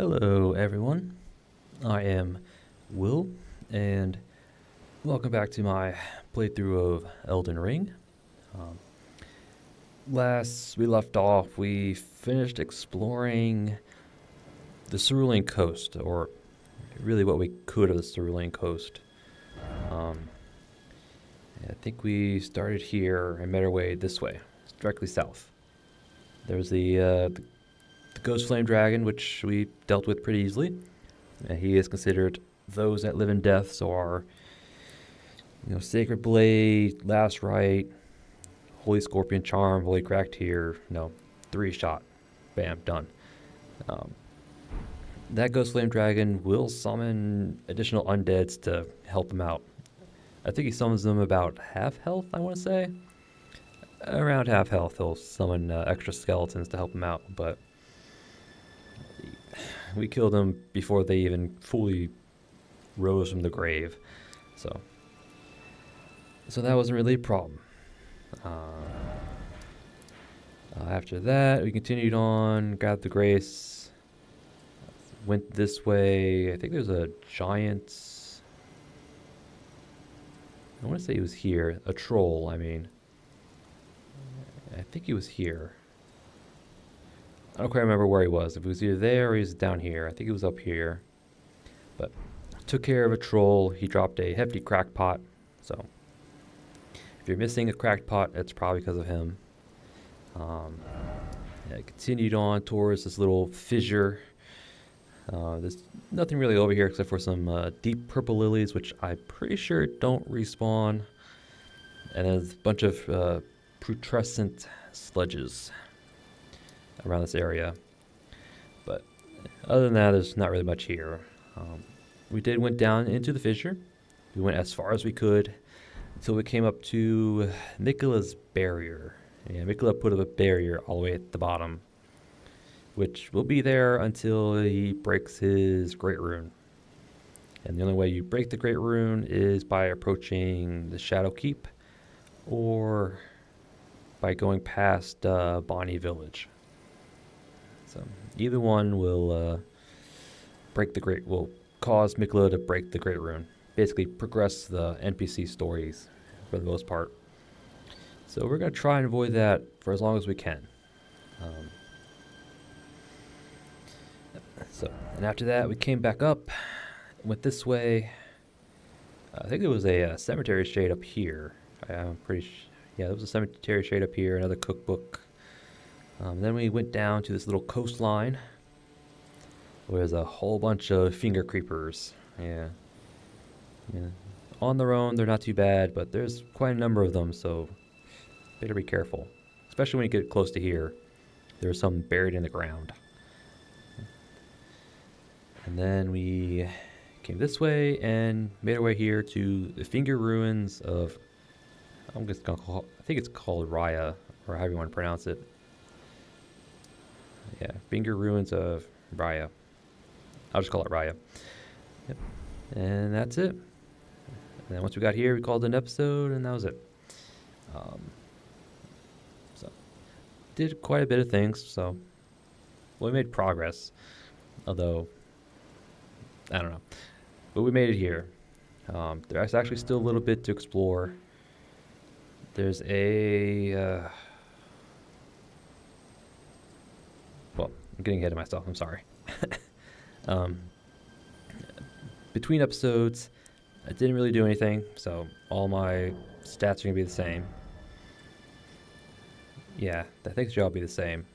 Hello, everyone. I am Will, and welcome back to my playthrough of Elden Ring. Um, Last we left off, we finished exploring the Cerulean Coast, or really what we could of the Cerulean Coast. Um, I think we started here and made our way this way, directly south. There's the Ghost Flame Dragon, which we dealt with pretty easily. He is considered those that live in death, so our Sacred Blade, Last Rite, Holy Scorpion Charm, Holy Cracked here, three shot, bam, done. Um, that Ghost Flame Dragon will summon additional undeads to help him out. I think he summons them about half health, I want to say. Around half health, he'll summon extra skeletons to help him out, but we killed them before they even fully rose from the grave. So that wasn't really a problem. After that, we continued on, got the grace, went this way. I think there's a giant. I want to say he was here. A troll, I mean. I think he was here. I don't quite remember where he was. If he was either there or he was down here. I think he was up here. But took care of a troll. He dropped a hefty crackpot. So if you're missing a cracked pot, it's probably because of him. Continued on towards this little fissure. There's nothing really over here except for some deep purple lilies, which I'm pretty sure don't respawn. And there's a bunch of putrescent sludges around this area. But other than that, there's not really much here. We went down into the fissure. We went as far as we could until we came up to Miquella's barrier. Yeah, Miquella put up a barrier all the way at the bottom, which will be there until he breaks his Great Rune. And the only way you break the Great Rune is by approaching the Shadow Keep or by going past Bonnie Village. So either one will will cause Miquella to break the Great Rune. Basically progress the NPC stories for the most part. So we're going to try and avoid that for as long as we can. And after that, we came back up, went this way. I think there was a cemetery shade up here. I'm pretty yeah, there was a cemetery shade up here, another cookbook. Then we went down to this little coastline where there's a whole bunch of finger creepers. Yeah. On their own, they're not too bad, but there's quite a number of them, so better be careful. Especially when you get close to here. There's some buried in the ground. And then we came this way and made our way here to the finger ruins of, I think it's called Raya, or however you want to pronounce it. Yeah, finger ruins of Raya. I'll just call it Raya. Yep. And that's it. And then once we got here, we called it an episode, and that was it. So, did quite a bit of things, so we made progress. Although, I don't know. But we made it here. There's actually still a little bit to explore. There's well, I'm getting ahead of myself. I'm sorry. Between episodes, I didn't really do anything, so all my stats are going to be the same. Yeah, I think they'll all be the same.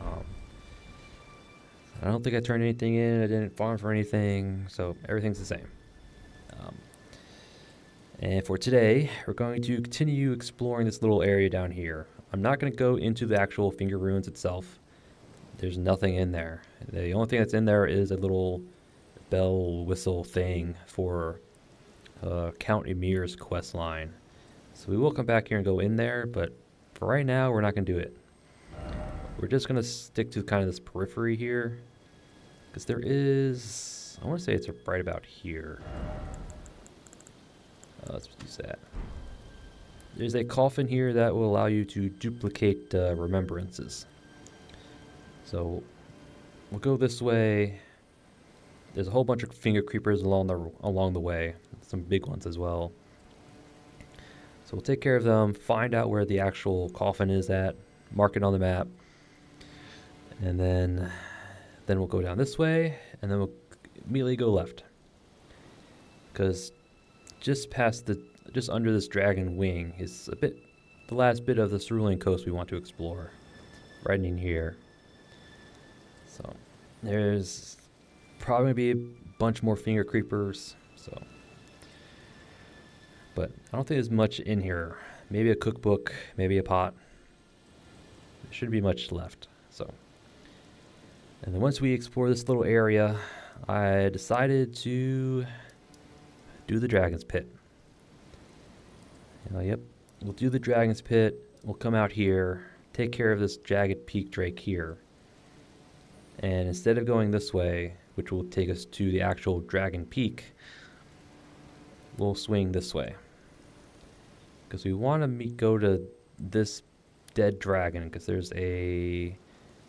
I don't think I turned anything in. I didn't farm for anything, so everything's the same. And for today, we're going to continue exploring this little area down here. I'm not going to go into the actual finger ruins itself. There's nothing in there. The only thing that's in there is a little bell whistle thing for Count Emir's quest line. So we will come back here and go in there, but for right now, we're not going to do it. We're just going to stick to kind of this periphery here, because there is, I want to say it's right about here. Let's use that. There's a coffin here that will allow you to duplicate remembrances. So we'll go this way, There's a whole bunch of finger creepers along the way, some big ones as well. So we'll take care of them, find out where the actual coffin is at, mark it on the map, and then we'll go down this way, and then we'll immediately go left. Because just under this dragon wing is the last bit of the Cerulean Coast we want to explore, right in here. So there's probably gonna be a bunch more finger creepers. But I don't think there's much in here. Maybe a cookbook, maybe a pot. There shouldn't be much left. And then once we explore this little area, I decided to do the Dragon's Pit. Yep, we'll do the Dragon's Pit. We'll come out here, take care of this jagged peak drake here. And instead of going this way, which will take us to the actual Dragon Peak, we'll swing this way. Because we want to go to this dead dragon, because there's a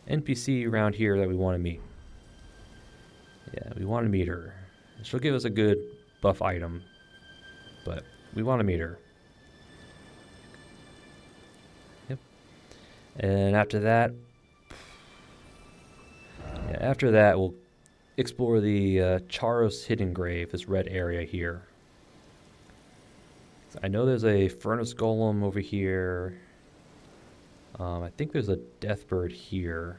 NPC around here that we want to meet. Yeah, we want to meet her. She'll give us a good buff item, but we want to meet her. Yep. And after that, we'll explore the Charos Hidden Grave, this red area here. I know there's a furnace golem over here. I think there's a deathbird here.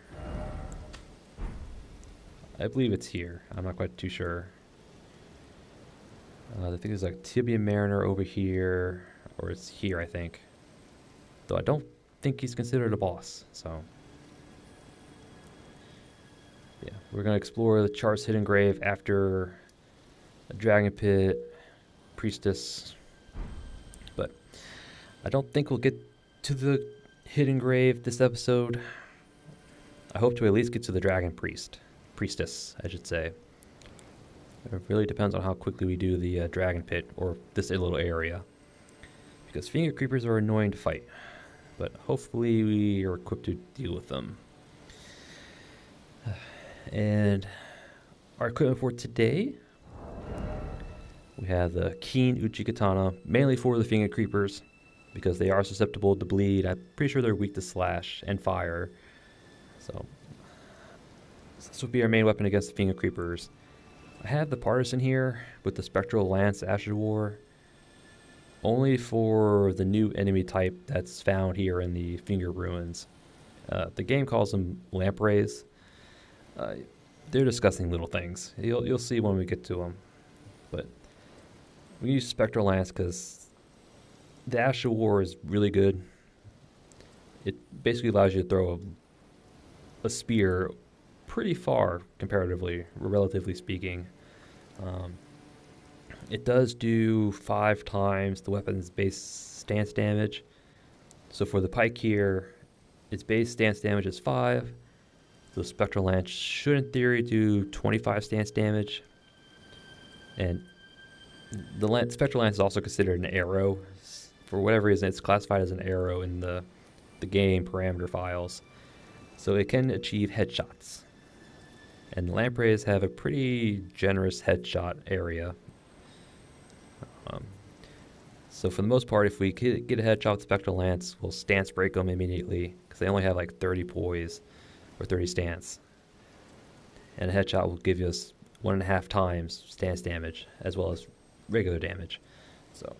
I believe it's here. I'm not quite too sure. I think there's like Tibia Mariner over here, or it's here, I think. Though I don't think he's considered a boss, so. Yeah, we're going to explore the Charos Hidden Grave after a Dragon Pit, Priestess. But I don't think we'll get to the Hidden Grave this episode. I hope to at least get to the Dragon Priestess, I should say. It really depends on how quickly we do the Dragon Pit, or this little area. Because finger creepers are annoying to fight. But hopefully we are equipped to deal with them. And our equipment for today, we have the Keen Uchi Katana, mainly for the finger creepers, because they are susceptible to bleed. I'm pretty sure they're weak to slash and fire. So this would be our main weapon against the finger creepers. I have the partisan here with the Spectral Lance Ashes War, only for the new enemy type that's found here in the Finger Ruins. The game calls them lampreys. They're disgusting little things. You'll see when we get to them. But we use Spectral Lance because the Ashes War is really good. It basically allows you to throw a spear pretty far comparatively, relatively speaking. It does do 5 times the weapon's base stance damage. So for the pike here, its base stance damage is 5. The Spectral Lance should in theory do 25 stance damage. And the Spectral Lance is also considered an arrow. For whatever reason, it's classified as an arrow in the game parameter files. So it can achieve headshots. And lampreys have a pretty generous headshot area. So for the most part, if we get a headshot with Spectral Lance, we'll stance break them immediately, because they only have like 30 poise or 30 stance. And a headshot will give us 1.5 times stance damage, as well as regular damage. So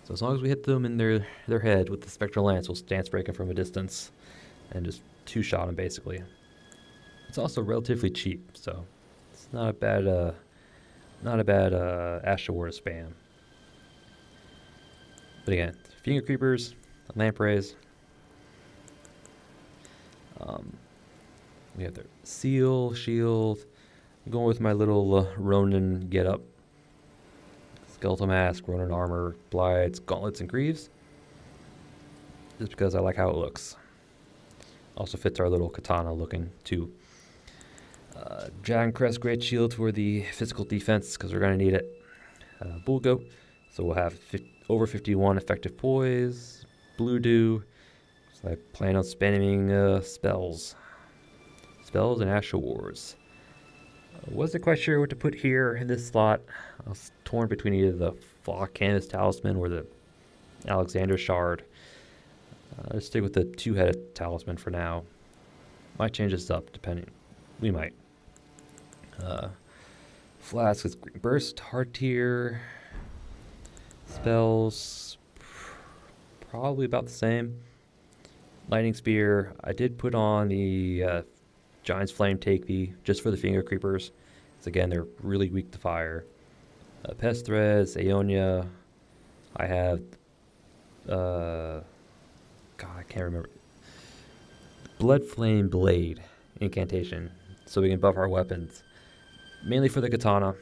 as long as we hit them in their head with the Spectral Lance, we'll stance break them from a distance and just two-shot them basically. It's also relatively cheap, so it's not a bad Ashes War to spam. But again, finger creepers, lampreys. We have their seal, shield. I'm going with my little Ronin getup. Skeletal mask, Ronin armor, blights, gauntlets, and greaves. Just because I like how it looks. Also fits our little katana looking too. Dragon Crest Great Shield for the physical defense, because we're going to need it. Bull Goat, so we'll have over 51 effective poise. Blue Dew, so I plan on spamming spells and Ashes Wars. Wasn't quite sure what to put here in this slot. I was torn between either the Flock Canvas Talisman or the Alexander Shard. Let's stick with the two-headed talisman for now. Might change this up, depending. We might. Flask with Green Burst, Hard Tier. Spells, probably about the same. Lightning Spear, I did put on the Giant's Flame Take Thee, just for the Finger Creepers. Because again, they're really weak to fire. Pest Threads, Aeonia. I have, God, I can't remember. Blood Flame Blade incantation, so we can buff our weapons. Mainly for the katana.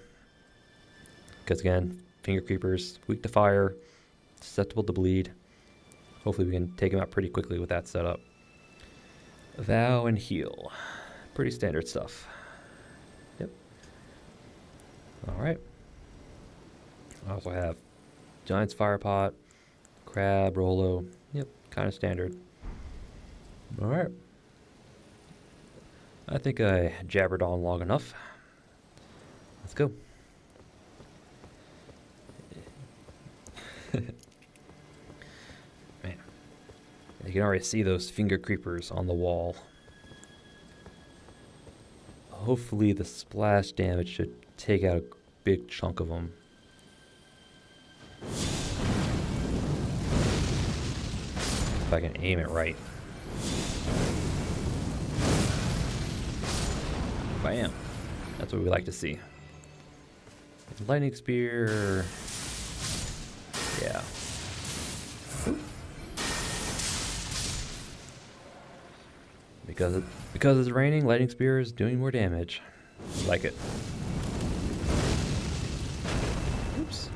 Because again, Finger Creepers, weak to fire, susceptible to bleed. Hopefully we can take them out pretty quickly with that setup. Vow and Heal. Pretty standard stuff. Yep. Alright. I also have Giant's Fire Pot, Crab, Rolo. Yep, kind of standard. Alright. I think I jabbered on long enough. Let's go. Man, you can already see those Finger Creepers on the wall. Hopefully the splash damage should take out a big chunk of them. If I can aim it right. Bam. That's what we like to see. Lightning Spear. Yeah. Because it's raining, Lightning Spear is doing more damage. Like it. Oops.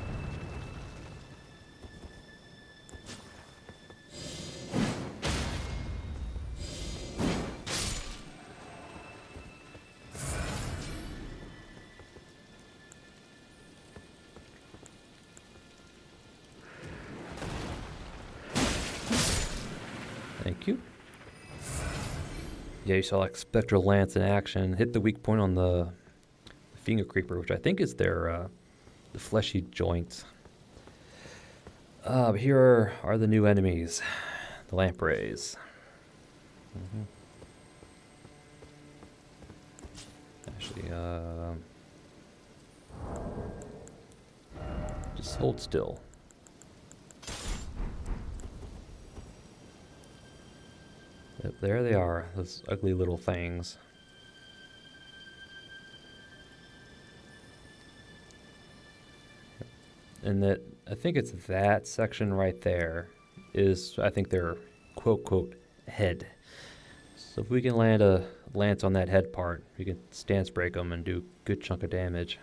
Thank you. Yeah, you saw like Spectral Lance in action. Hit the weak point on the Finger Creeper, which I think is their the fleshy joints. But here are the new enemies, the Lampreys. Actually, just hold still. Yep, there they are, those ugly little things. And that, I think it's that section right there is, I think, their quote head. So if we can land a lance on that head part, we can stance break them and do a good chunk of damage.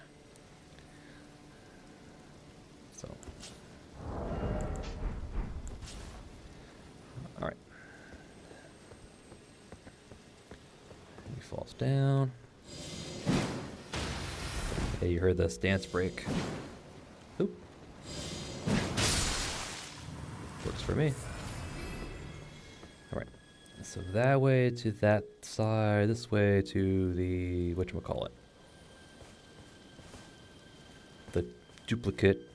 So. Alright. He falls down. Hey, you heard the stance break. Oop. Works for me. Alright. So that way to that side, this way to the, whatchamacallit? The duplicate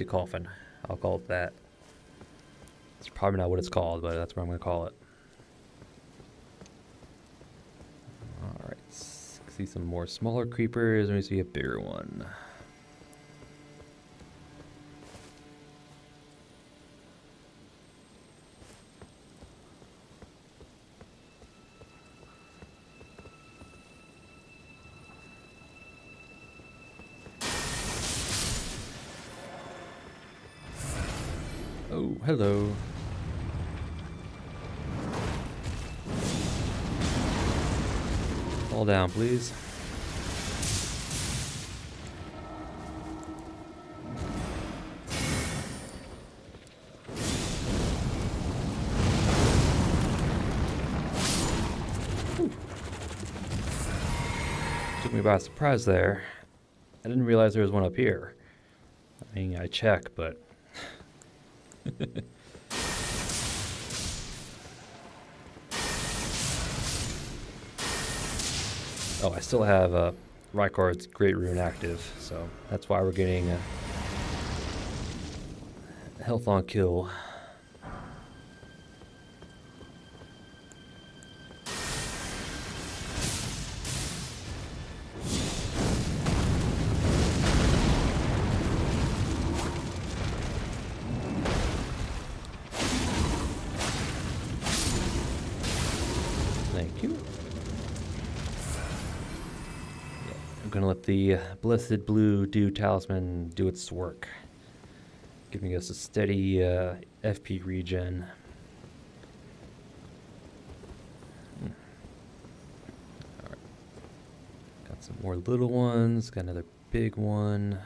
coffin. I'll call it that. It's probably not what it's called, but that's what I'm going to call it. Alright. See some more smaller creepers. Let me see a bigger one. Oh, hello. Fall down, please. Whew. Took me by surprise there. I didn't realize there was one up here. I mean, I check, but... Oh, I still have Rykard's Great Rune active, so that's why we're getting health on kill. Thank you. I'm gonna let the Blessed Blue Dew Talisman do its work, giving us a steady FP regen. Alright. Got some more little ones, got another big one.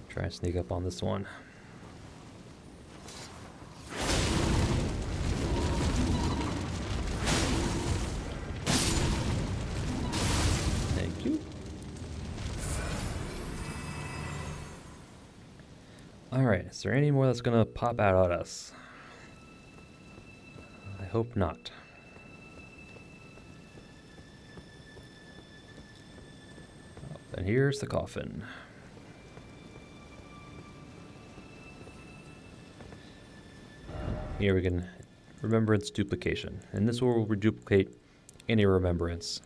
Try and sneak up on this one. Thank you. Alright, is there any more that's gonna pop out at us? I hope not. And here's the coffin. Here we can remembrance duplication, and this will reduplicate any remembrance,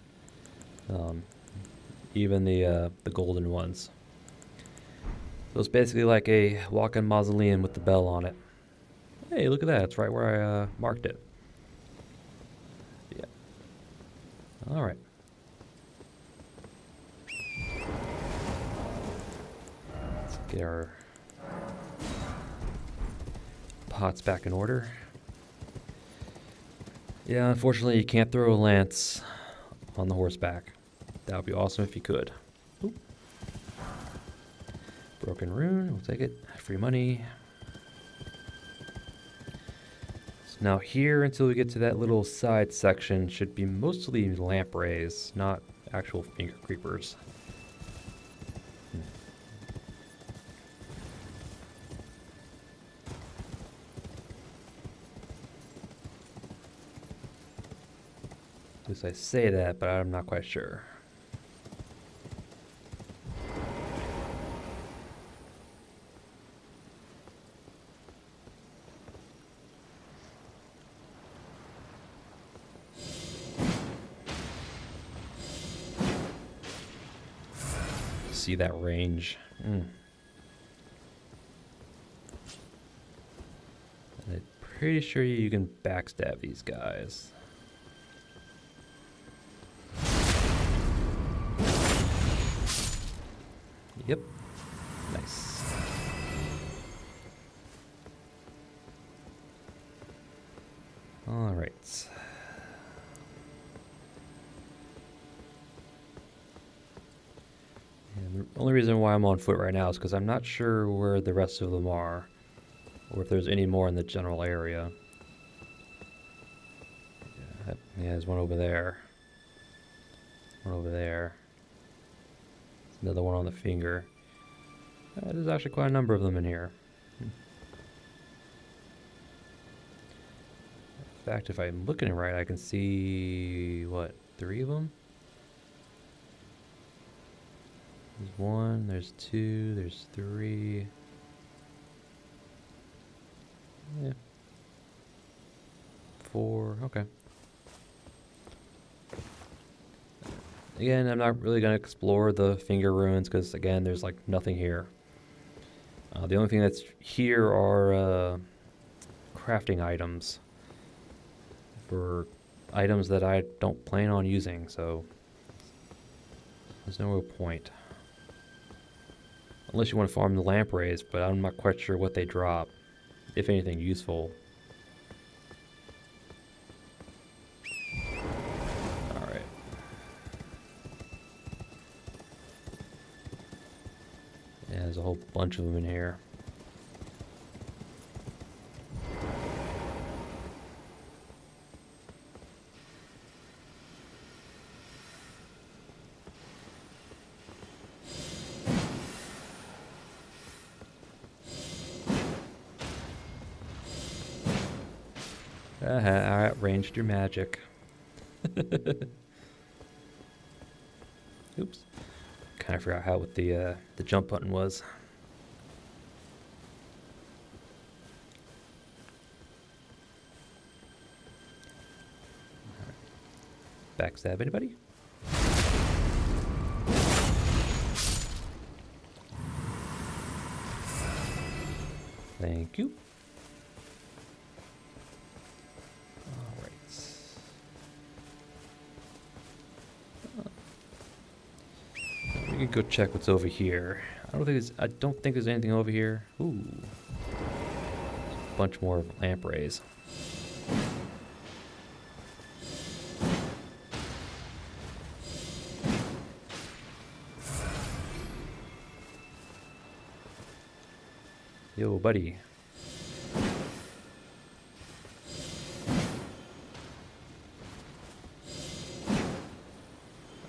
even the golden ones. So it's basically like a walk-in mausoleum with the bell on it. Hey, look at that! It's right where I marked it. Yeah. All right. Let's get our pots back in order. Yeah, unfortunately you can't throw a lance on the horseback. That would be awesome if you could. Oop. Broken rune, we'll take it. Free money. So now here, until we get to that little side section, should be mostly lampreys, not actual finger creepers. At least I say that, but I'm not quite sure. See that range. I'm pretty sure you can backstab these guys. Yep. Nice. All right. And the only reason why I'm on foot right now is because I'm not sure where the rest of them are, or if there's any more in the general area. Yeah, there's one over there. One over there. Another one on the finger. There's actually quite a number of them in here. In fact, if I'm looking right, I can see, what, 3 of them? There's 1, there's 2, there's 3. Yeah. 4, okay. Again, I'm not really going to explore the finger ruins because, again, there's like nothing here. The only thing that's here are crafting items for items that I don't plan on using, so there's no real point. Unless you want to farm the lampreys, but I'm not quite sure what they drop, if anything useful. Alright. Yeah, there's a whole bunch of them in here. I outranged your magic. Oops. Kind of forgot how what the jump button was. Backstab anybody? Thank you. All right. We can go check what's over here. I don't think there's anything over here. Ooh. A bunch more lampreys. Yo, buddy.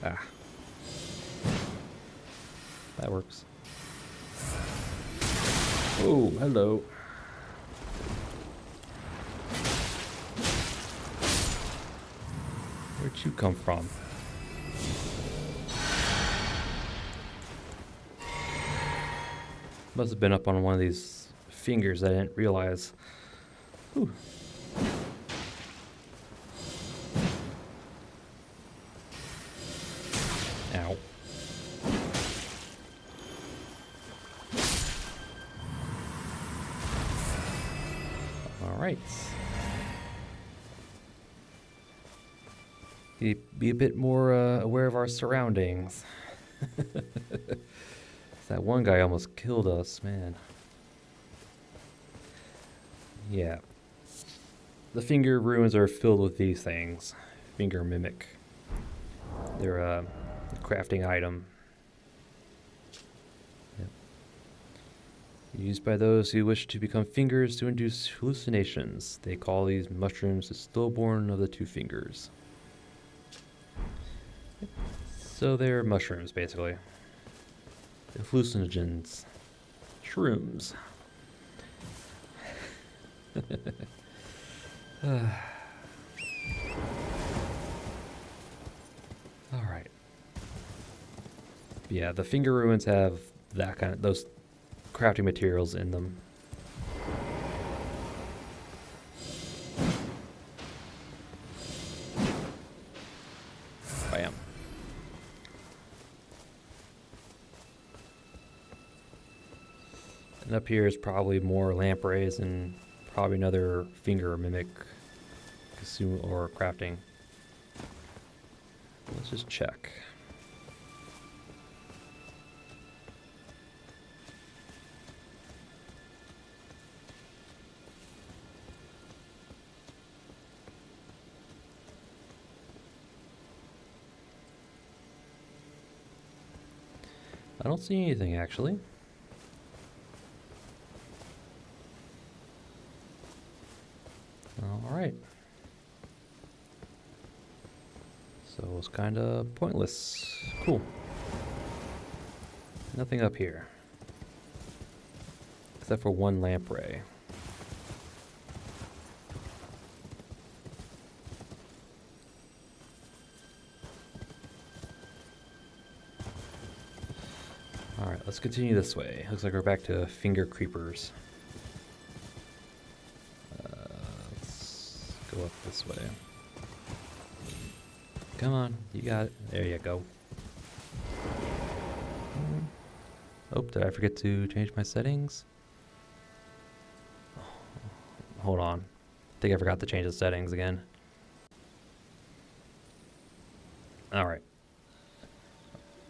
Ah. That works. Oh, hello. Where'd you come from? Must have been up on one of these fingers I didn't realize. Whew. Ow. All right. Be a bit more aware of our surroundings. That one guy almost killed us, man. Yeah. The finger ruins are filled with these things. Finger mimic. They're a crafting item. Yep. Used by those who wish to become fingers to induce hallucinations. They call these mushrooms the stillborn of the two fingers. Yep. So they're mushrooms, basically. Hallucinogens. Shrooms. Alright. Yeah, the finger ruins have those crafting materials in them. Bam. And up here is probably more lampreys and probably another finger mimic or crafting. Let's just check. I don't see anything actually. Alright. So it's kind of pointless. Cool. Nothing up here. Except for one lamprey. Alright, let's continue this way. Looks like we're back to finger creepers. Let's go up this way. Come on, you got it. There you go. Oh, did I forget to change my settings? Hold on. I think I forgot to change the settings again. Alright.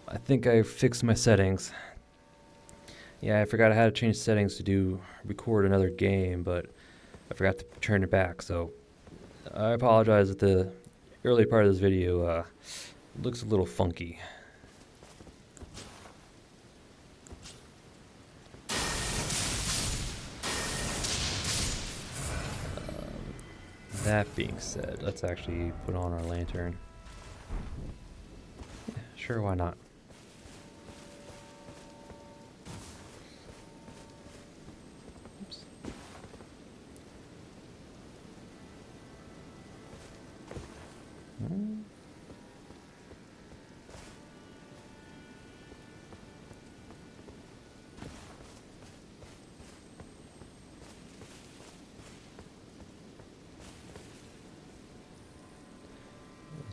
I think I fixed my settings. Yeah, I forgot I had to change settings to record another game, but I forgot to turn it back, so I apologize if the early part of this video looks a little funky. That being said, let's actually put on our lantern. Yeah, sure, why not? Oops.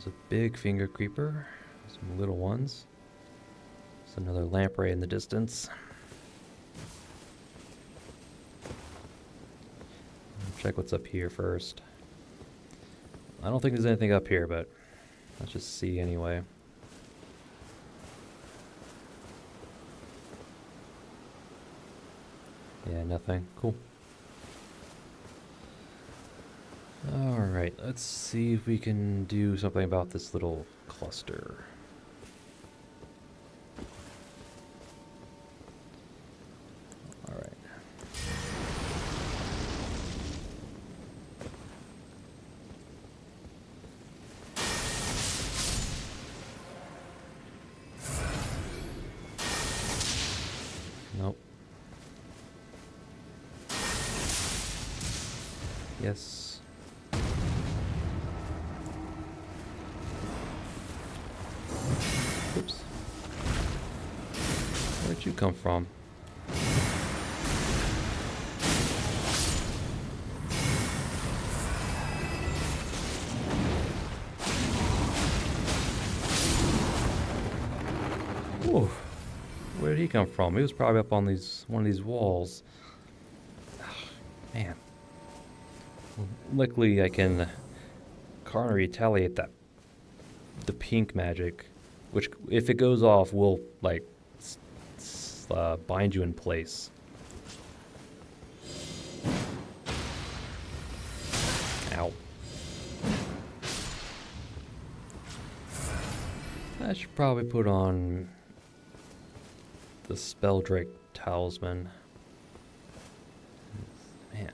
There's a big finger creeper. Some little ones. There's another lamprey in the distance. Check what's up here first. I don't think there's anything up here, but let's just see anyway. Yeah, nothing. Cool. Alright, let's see if we can do something about this little cluster. Alright. Nope. Yes. Oops. Where'd you come from? Whoa. Where did he come from? He was probably up on one of these walls. Man. Luckily I can kind of retaliate the pink magic, which if it goes off will like bind you in place. Ow. I should probably put on the Spelldrake Talisman. Man.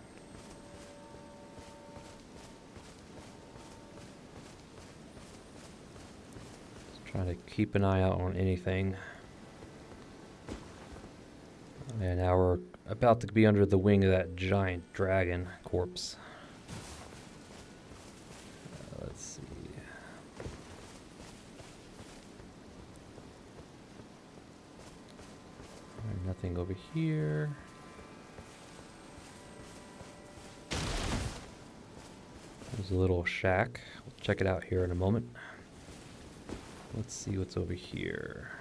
Just trying to keep an eye out on anything. And now we're about to be under the wing of that giant dragon corpse. Let's see. Nothing over here. There's a little shack. We'll check it out here in a moment. Let's see what's over here.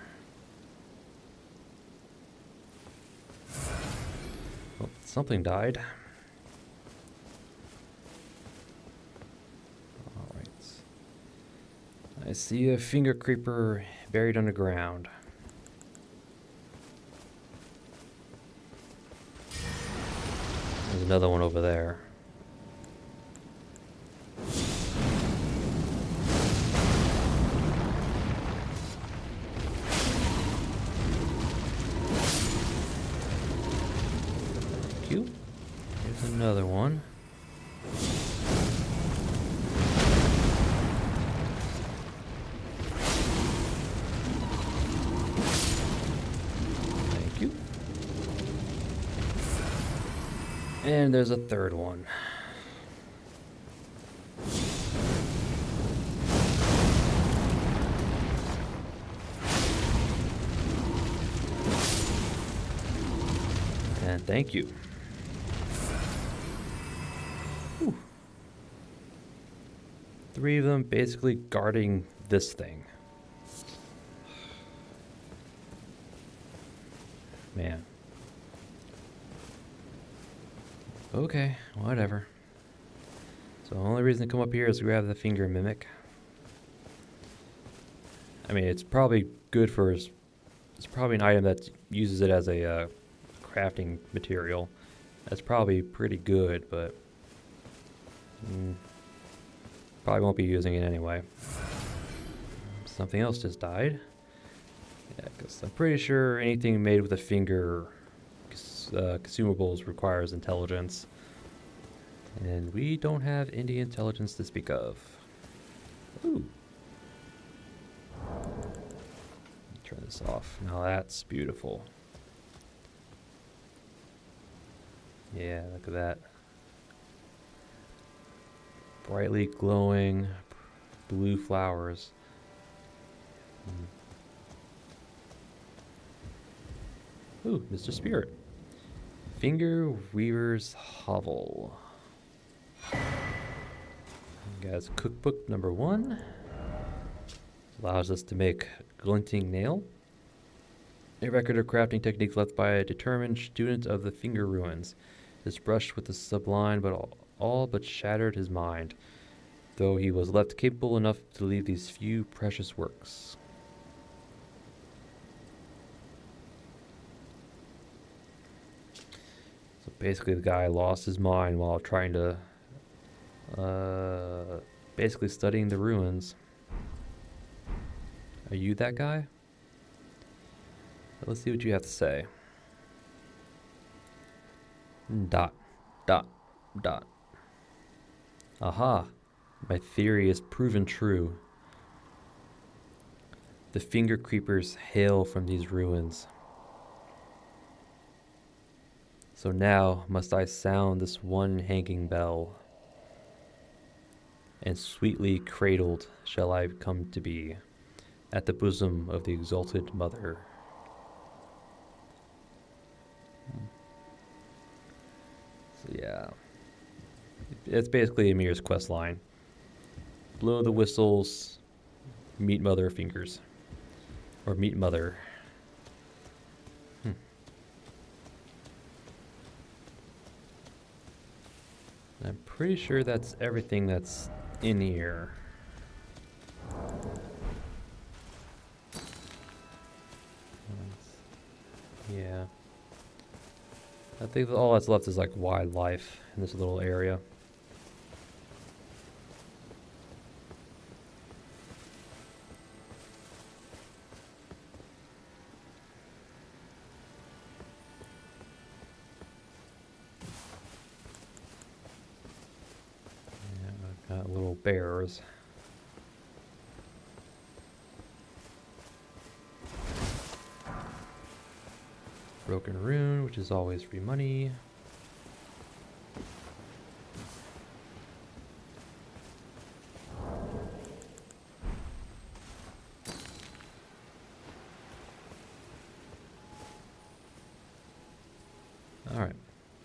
Oh, something died. Alright. I see a finger creeper buried underground. There's another one over there. Thank you. Here's another one. Thank you. And there's a third one. And thank you. Whew. 3 of them basically guarding this thing. Man. Okay, whatever. So the only reason to come up here is to grab the finger mimic. I mean, it's probably good for... It's probably an item that uses it as a crafting material. That's probably pretty good, but... probably won't be using it anyway. Something else just died. Yeah, because I'm pretty sure anything made with a finger... consumables requires intelligence, and we don't have any intelligence to speak of. Ooh. Turn this off. Now that's beautiful. Yeah, look at that. Brightly glowing blue flowers. Ooh, Mr. Spirit. Finger Weaver's Hovel. Guys, cookbook number 1. Allows us to make glinting nail. A record of crafting techniques left by a determined student of the finger ruins. His brush with the sublime but all but shattered his mind, though he was left capable enough to leave these few precious works. So basically the guy lost his mind while trying to basically studying the ruins. Are you that guy? Let's see what you have to say. Dot, dot, dot. Aha, my theory is proven true. The finger creepers hail from these ruins. So now must I sound this one hanging bell, and sweetly cradled shall I come to be at the bosom of the exalted mother. So yeah, it's basically Amir's quest line. Blow the whistles, meet mother fingers. Or meet mother. I'm pretty sure that's everything that's in here. Yeah. I think all that's left is like wildlife in this little area. Yeah, I've got little bears. Broken rune, which is always free money. Alright,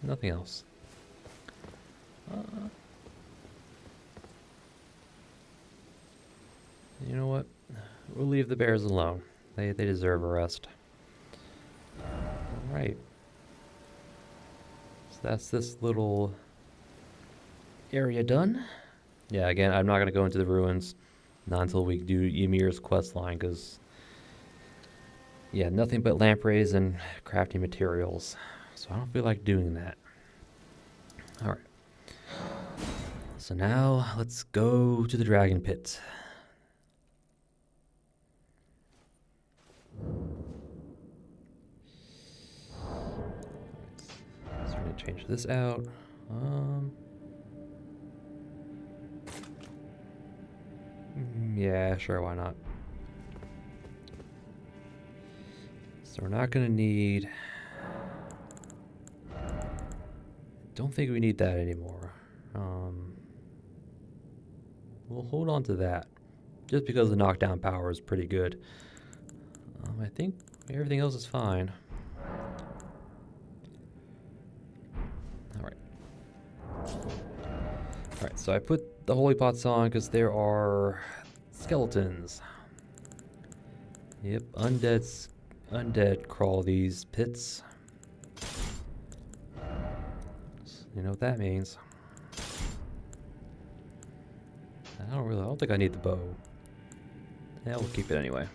nothing else. You know what? We'll leave the bears alone. They deserve a rest. Alright. So that's this little area done. Yeah, again, I'm not going to go into the ruins. Not until we do Ymir's quest line, because yeah, nothing but lampreys and crafting materials. So I don't feel like doing that. Alright. So now let's go to the dragon pit. So we're gonna change this out. Yeah, sure, why not? So we're not gonna need. Don't think we need that anymore. We'll hold on to that, just because the knockdown power is pretty good. I think everything else is fine. Alright. Alright, so I put the holy pots on because there are skeletons. Yep, undead crawl these pits. You know what that means. I don't think I need the bow. Yeah, we'll keep it anyway.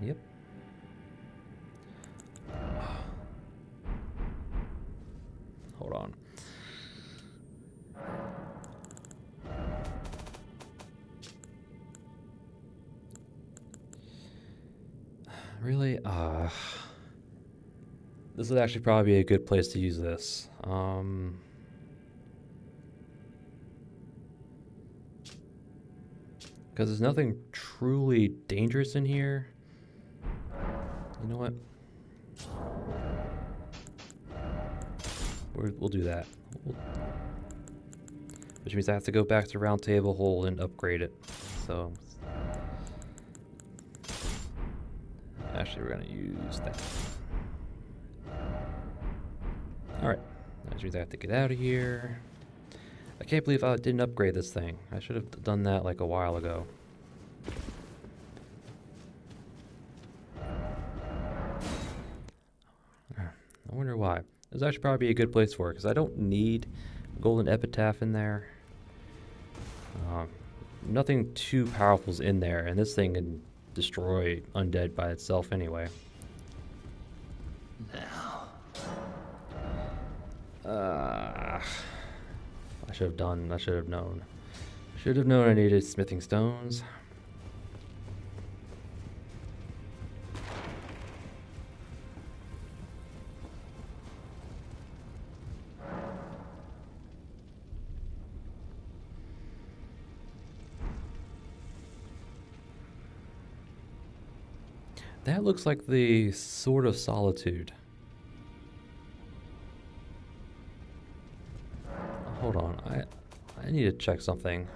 Yep. Hold on. Really? This would actually probably be a good place to use this. Because there's nothing truly dangerous in here. You know what? We'll do that. Which means I have to go back to Round Table Hole and upgrade it. So actually, we're gonna use that. Alright. Which means I have to get out of here. I can't believe I didn't upgrade this thing. I should have done that like a while ago. I wonder why. This would actually probably be a good place for it, because I don't need golden epitaph in there. Nothing too powerful is in there, and this thing can destroy undead by itself anyway. Now. I should have known. Should have known I needed smithing stones. That looks like the Sword of Solitude. Hold on, I need to check something.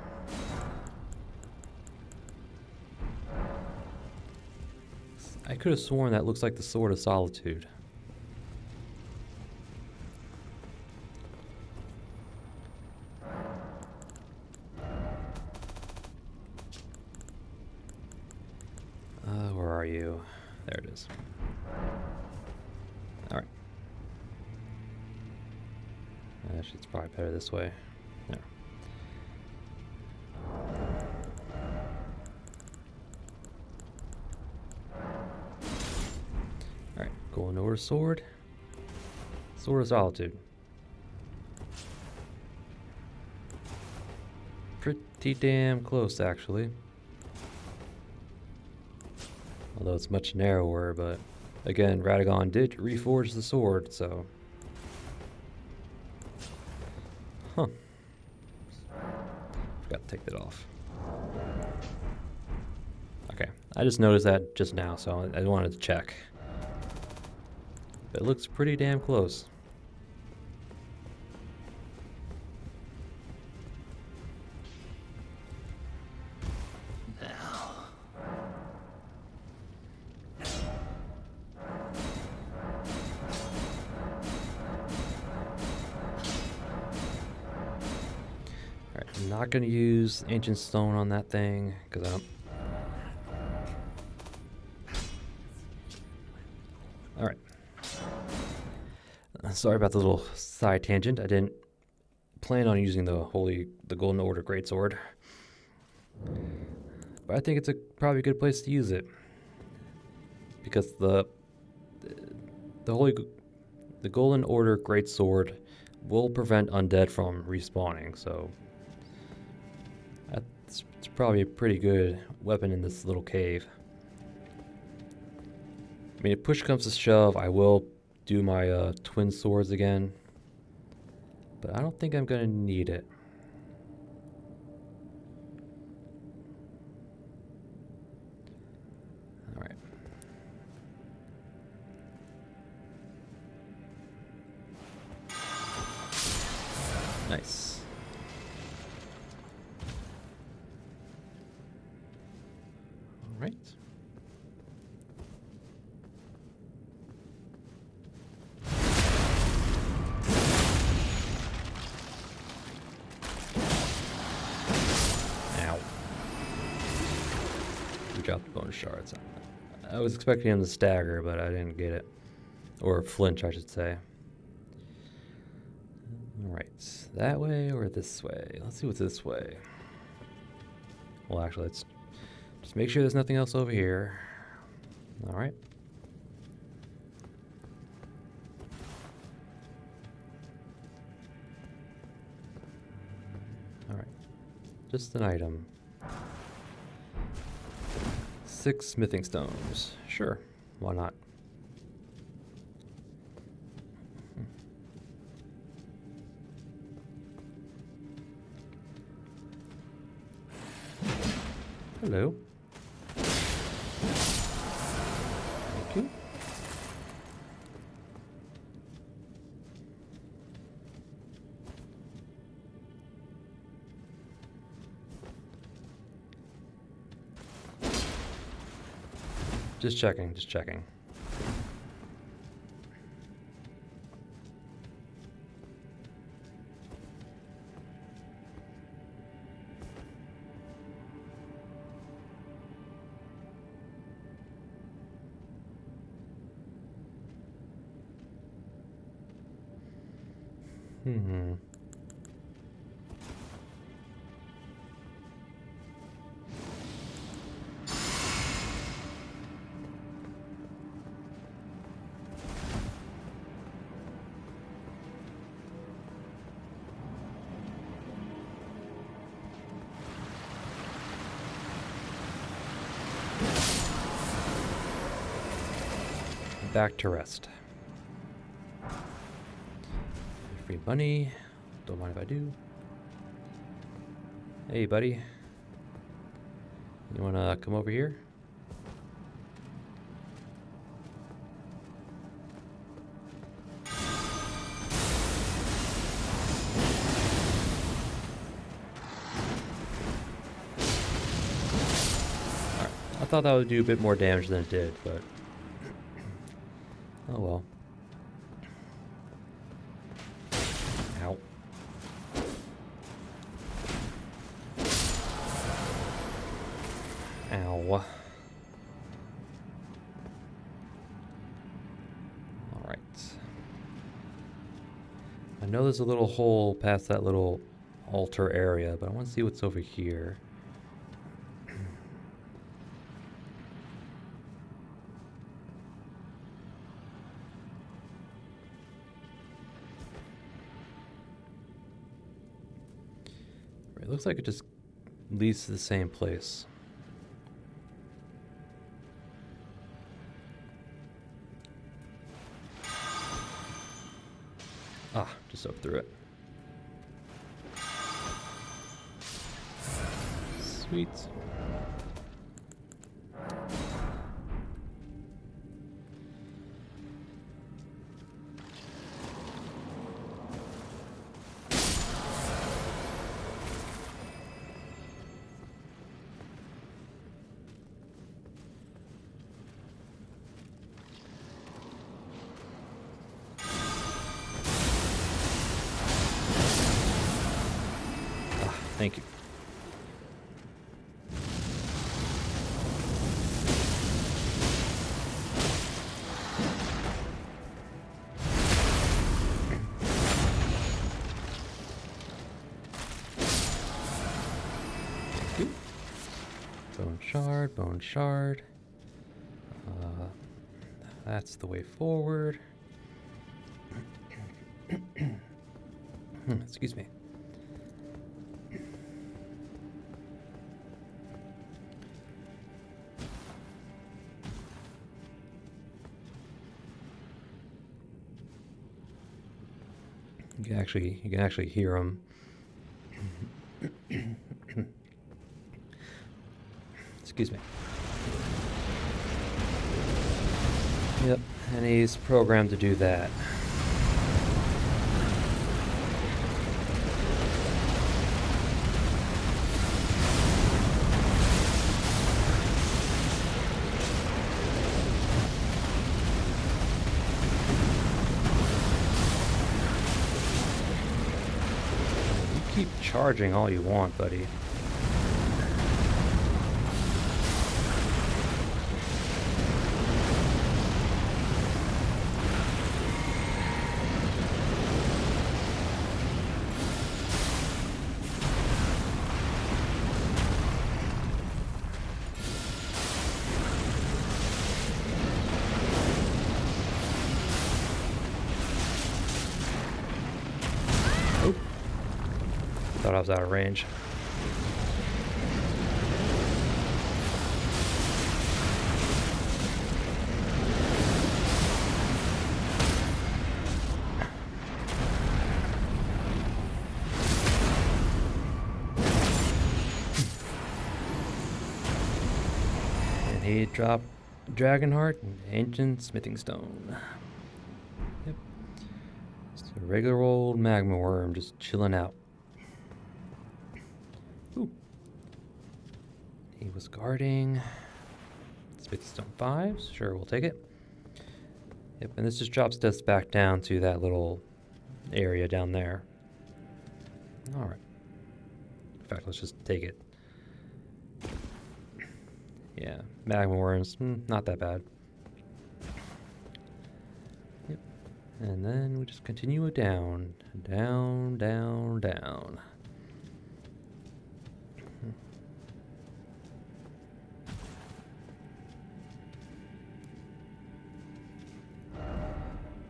I could have sworn that looks like the Sword of Solitude. Where are you? There it is. Alright. Actually, it's probably better this way. There. Alright, golden order sword. Sword of Solitude. Pretty damn close, actually. Although it's much narrower, but again, Radagon did reforge the sword, so... Huh. Forgot to take that off. Okay, I just noticed that just now, so I wanted to check. But it looks pretty damn close. I'm not going to use Ancient Stone on that thing, because I don't... Alright. Sorry about the little side tangent. I didn't plan on using the Golden Order Greatsword. But I think it's probably a good place to use it. Because the Golden Order Greatsword will prevent undead from respawning, so... It's probably a pretty good weapon in this little cave. I mean, if push comes to shove, I will do my twin swords again. But I don't think I'm going to need it. Alright. Nice. Right. Ow. We dropped the bonus shards. I was expecting him to stagger, but I didn't get it. Or flinch, I should say. Alright. That way or this way? Let's see what's this way. Well, actually, let's just make sure there's nothing else over here. Alright. Alright. Just an item. 6 smithing stones. Sure. Why not? Hello. Thank you. Just checking, just checking. Hmm. Back to rest. Free money. Don't mind if I do. Hey, buddy. You wanna come over here? Alright. I thought that would do a bit more damage than it did, but... oh well. Ow. Ow. Alright. I know there's a little hole past that little altar area, but I want to see what's over here. It looks like it just leads to the same place. Ah, just up through it. Sweet. Thank you. Thank you. Bone shard, bone shard. That's the way forward. Excuse me. You can actually hear them. Excuse me. Yep, and he's programmed to do that. Keep charging all you want, buddy. Thought I was out of range. And he dropped Dragonheart and Ancient Smithing Stone. Yep. Just a regular old magma worm just chilling out. Ooh. He was guarding Smithing Stone 5s. Sure, we'll take it. Yep, and this just drops us back down to that little area down there. Alright. In fact, let's just take it. Yeah, magma worms, not that bad. Yep. And then we just continue down, down, down, down.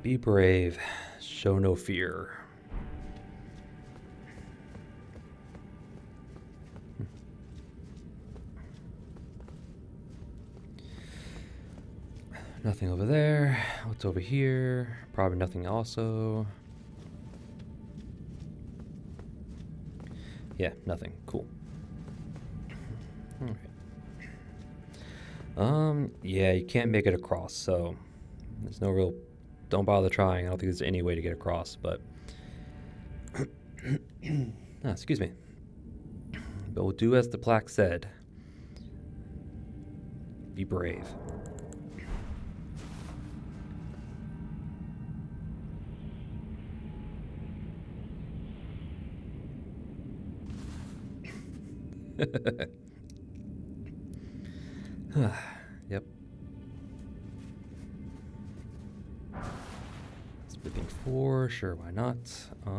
Be brave, show no fear. Nothing over there. What's over here? Probably nothing also. Yeah, nothing. Cool. Alright. Yeah, you can't make it across, so there's no real... Don't bother trying. I don't think there's any way to get across, but... excuse me. But we'll do as the plaque said. Be brave. Yep. Splitting 4, sure, why not? I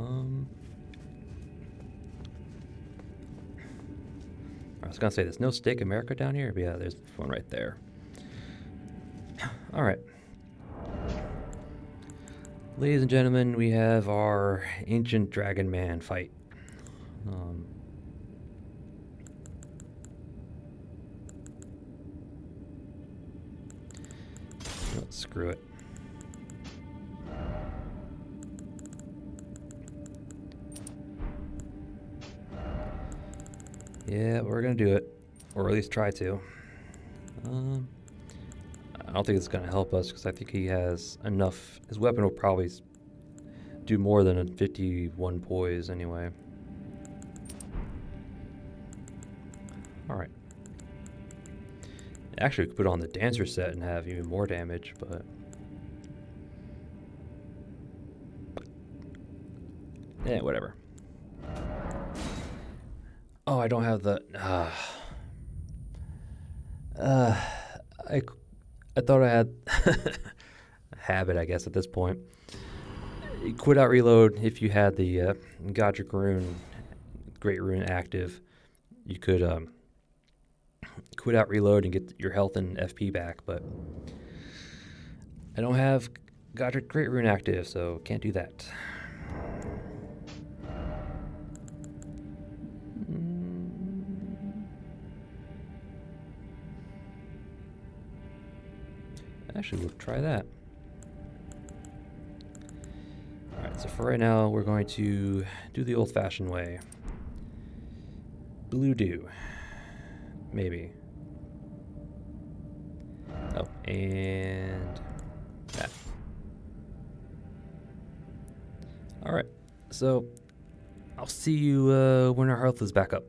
was gonna say there's no Steak America down here, but yeah, there's one right there. Alright. Ladies and gentlemen, we have our ancient dragon man fight. Screw it. Yeah, we're gonna do it, or at least try to. I don't think it's gonna help us because I think he has enough. His weapon will probably do more than a 51 poise anyway. Alright. Actually, we could put on the dancer set and have even more damage, but... yeah, whatever. Oh, I don't have the... I thought I had... a habit, I guess, at this point. You quit out reload if you had the Godric Rune, Great Rune active. You could... quit out reload and get your health and FP back, but I don't have Godric Great Rune active, so can't do that. Actually, we'll try that. Alright, so for right now, we're going to do the old-fashioned way. Blue dew. Maybe. Oh, and that. Alright, so I'll see you when our health is back up.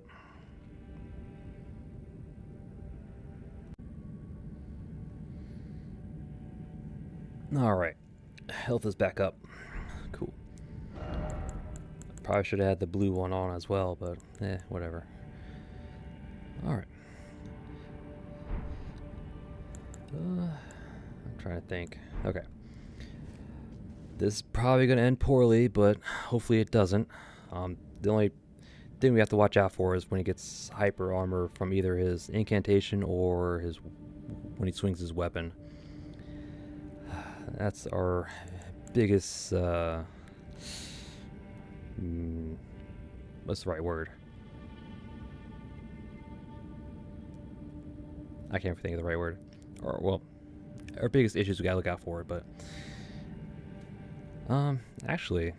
Alright, health is back up. Cool. Probably should have had the blue one on as well, but whatever. Alright. I'm trying to think. Okay. This is probably going to end poorly, but hopefully it doesn't. The only thing we have to watch out for is when he gets hyper armor from either his incantation or his when he swings his weapon. That's our biggest... what's the right word? I can't think of the right word. Or, well, our biggest issues we gotta look out for, but... actually...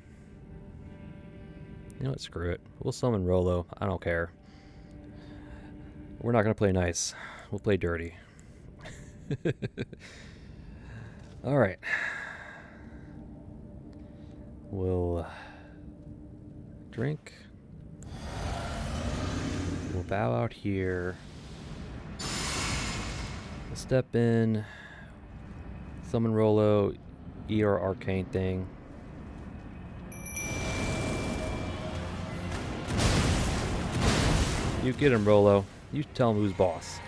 You know what, screw it. We'll summon Rolo. I don't care. We're not gonna play nice. We'll play dirty. Alright. We'll... drink. We'll bow out here. We'll step in. Summon Rolo. Eat our arcane thing. You get him, Rolo. You tell him who's boss.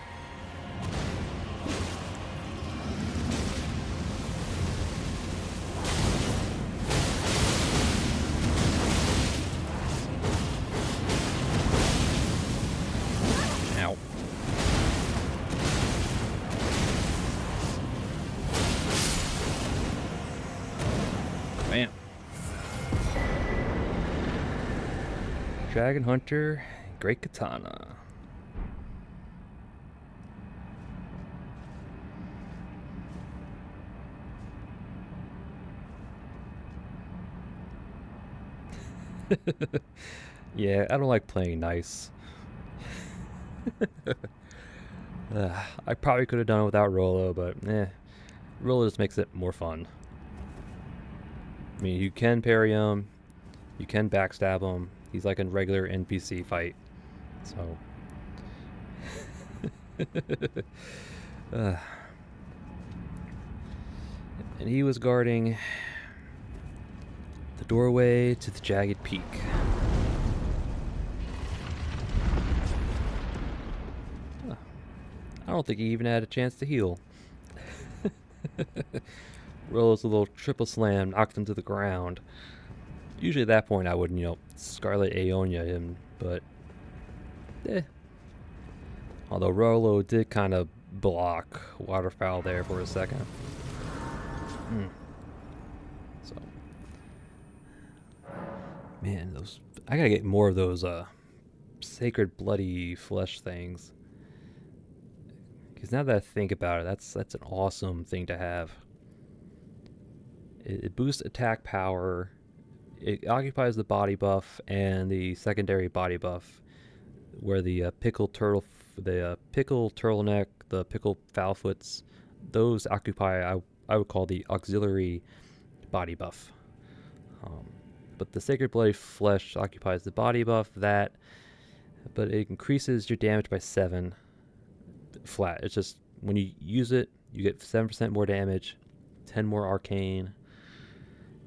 Dragon Hunter, Great Katana. Yeah, I don't like playing nice. I probably could have done it without Rolo, but Rolo just makes it more fun. I mean, you can parry him, you can backstab him. He's like a regular NPC fight. So, uh, and he was guarding the doorway to the jagged peak. I don't think he even had a chance to heal. Rolo's a little triple slam knocked him to the ground. Usually at that point I would, Scarlet Aeonia him, but Although Rolo did kind of block Waterfowl there for a second. So, man, I gotta get more of those sacred bloody flesh things. Because now that I think about it, that's an awesome thing to have. It boosts attack power. It occupies the body buff and the secondary body buff, where the pickle turtleneck, the pickle foulfoots, those occupy I would call the auxiliary body buff. But the sacred bloody flesh occupies the body buff, but it increases your damage by 7 flat. It's just when you use it, you get 7% more damage, 10 more arcane,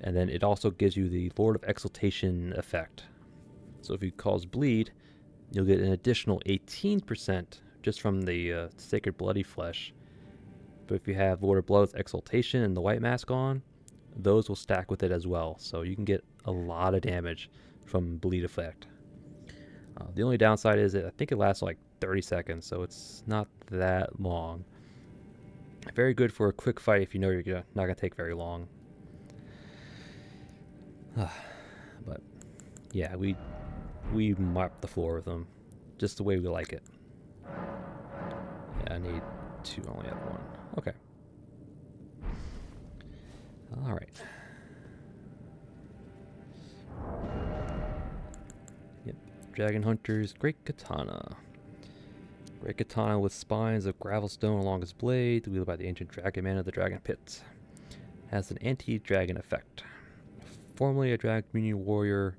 and then it also gives you the Lord of Exaltation effect. So if you cause bleed, you'll get an additional 18% just from the sacred bloody flesh. But if you have Lord of Blood's Exaltation and the white mask on, those will stack with it as well. So you can get a lot of damage from bleed effect. The only downside is I think it lasts like 30 seconds, so it's not that long. Very good for a quick fight if you know you're not going to take very long. But yeah, we mop the floor with them just the way we like it. Yeah, I need 2, I only have 1. Okay. Alright. Yep. Dragon Hunter's Great Katana. Great Katana with spines of gravelstone along its blade, wielded by the ancient dragon man of the dragon pit. Has an anti-dragon effect. Formerly a dragon community warrior,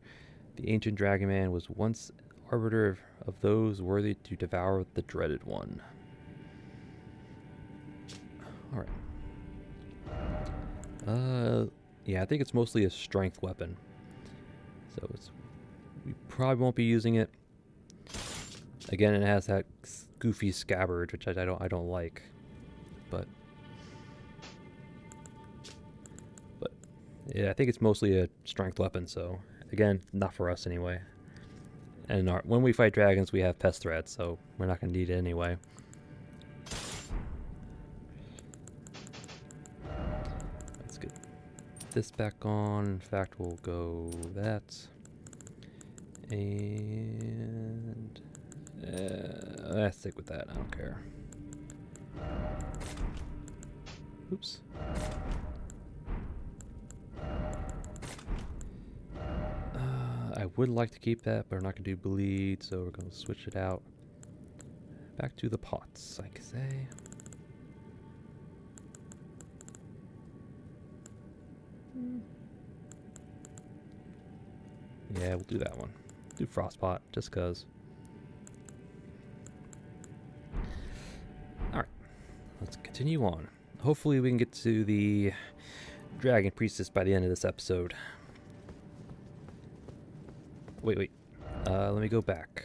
the ancient dragon man was once arbiter of those worthy to devour the dreaded one. Alright. Yeah, I think it's mostly a strength weapon. So we probably won't be using it. Again, it has that goofy scabbard, which I don't like. But yeah, I think it's mostly a strength weapon, so again, not for us anyway. And when we fight dragons, we have pest threats, so we're not going to need it anyway. Let's get this back on. In fact, we'll go that. And let's stick with that. I don't care. Oops. I would like to keep that, but we're not going to do bleed, so we're going to switch it out. Back to the pots, I could say. Yeah, we'll do that one. Do Frostpot, just because. Alright, let's continue on. Hopefully we can get to the Dragon Priestess by the end of this episode. Wait. Let me go back.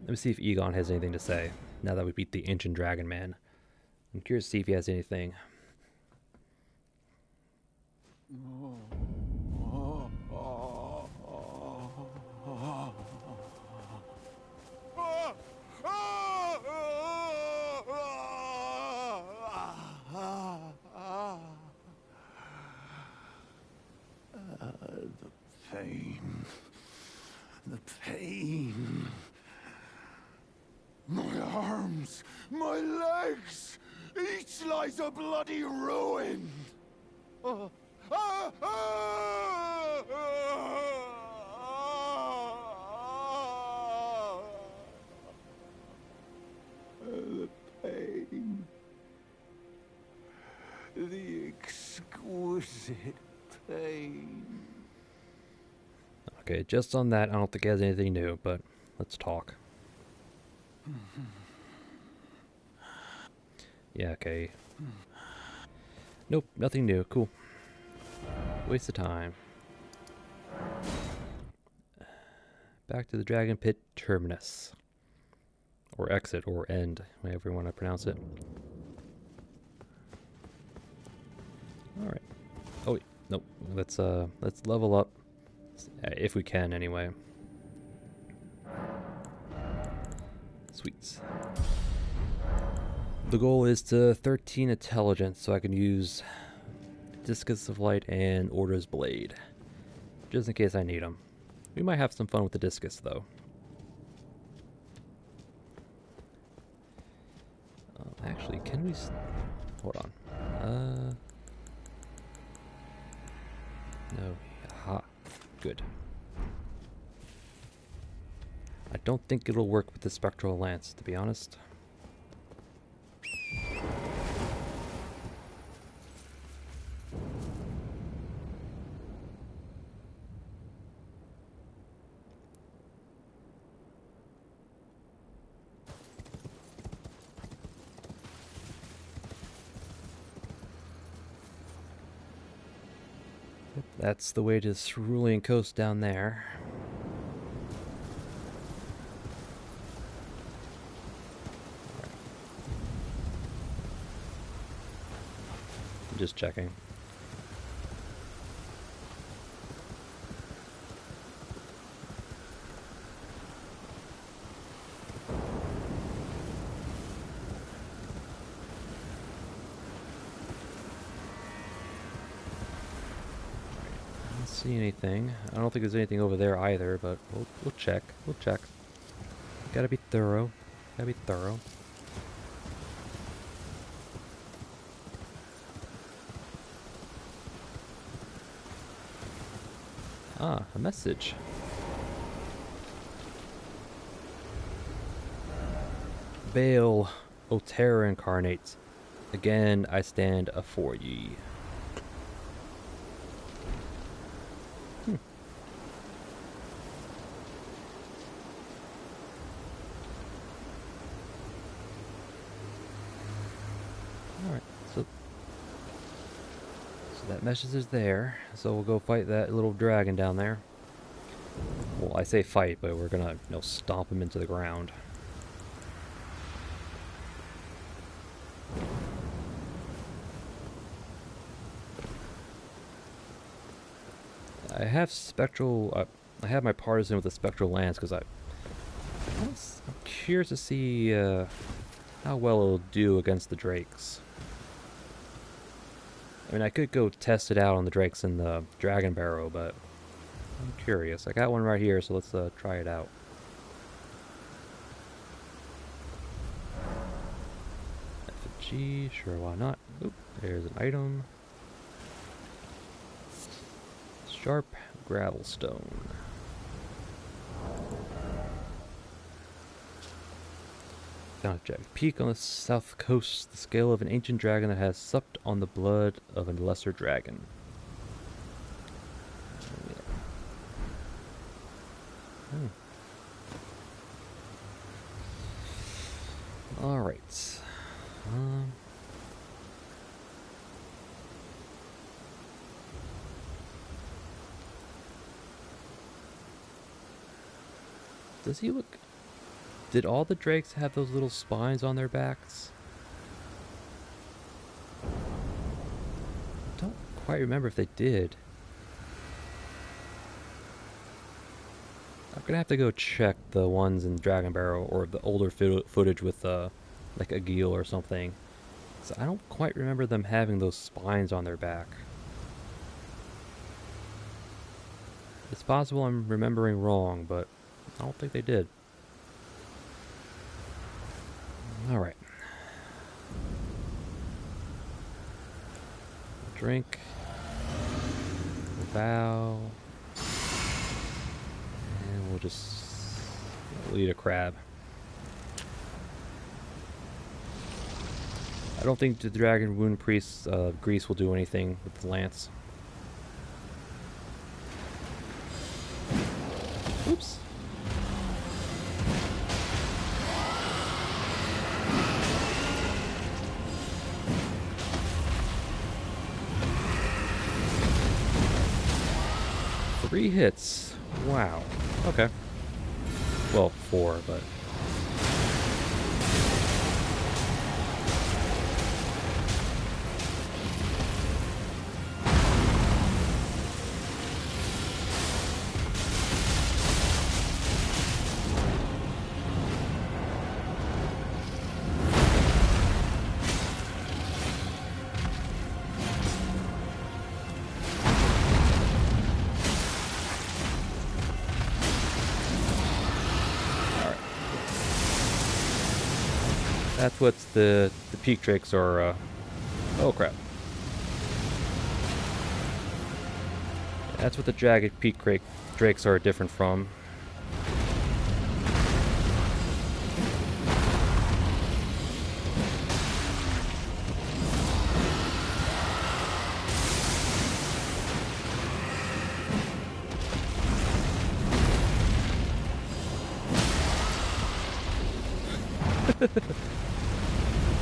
Let me see if Egon has anything to say, now that we beat the Ancient Dragon Man. I'm curious to see if he has anything. The pain. The pain. My arms, my legs, each lies a bloody ruin. Ah, ah, ah, ah. The pain. The exquisite pain. Okay, just on that, I don't think it has anything new, but let's talk. Yeah, okay. Nope, nothing new. Cool. Waste of time. Back to the Dragon Pit Terminus. Or exit, or end, however you want to pronounce it. Alright. Oh wait, nope. Let's level up. If we can, anyway. Sweet. The goal is to 13 intelligence, so I can use Discus of Light and Order's Blade. Just in case I need them. We might have some fun with the Discus, though. Actually, can we... hold on. No. Aha. Good. I don't think it'll work with the Spectral Lance, to be honest. That's the way to Cerulean Coast down there. Right. Just checking. See anything. I don't think there's anything over there either, but we'll check. We'll check. Gotta be thorough. Gotta be thorough. Ah, a message. Baal, O terror incarnate. Again, I stand afore ye. Alright, so that message is there. So we'll go fight that little dragon down there. Well, I say fight, but we're gonna, stomp him into the ground. I have spectral. I have my partisan with the spectral lance because I'm curious to see how well it'll do against the drakes. I mean, I could go test it out on the drakes in the dragon barrow, but I'm curious. I got one right here, so let's try it out. F and G, sure, why not? Oop, there's an item. Sharp gravelstone. Found a jagged peak on the south coast, the scale of an ancient dragon that has supped on the blood of a lesser dragon. All right. Does he look... Did all the drakes have those little spines on their backs? I don't quite remember if they did. I'm gonna have to go check the ones in Dragon Barrow or the older footage with like a Gil or something. So I don't quite remember them having those spines on their back. It's possible I'm remembering wrong, but I don't think they did. Alright. Drink. Bow. And we'll eat a crab. I don't think the Dragon Wound Priest's grease will do anything with the lance. Oops. Three hits. Wow. Okay. Well, 4, but... That's what the peak drakes are, oh crap. That's what the jagged peak drakes are different from.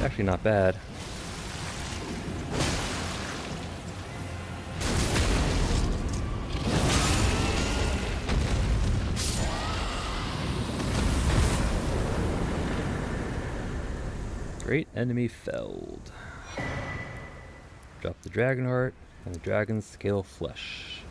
Actually not bad. Great enemy felled. Drop the dragon heart and the dragon's scale flesh.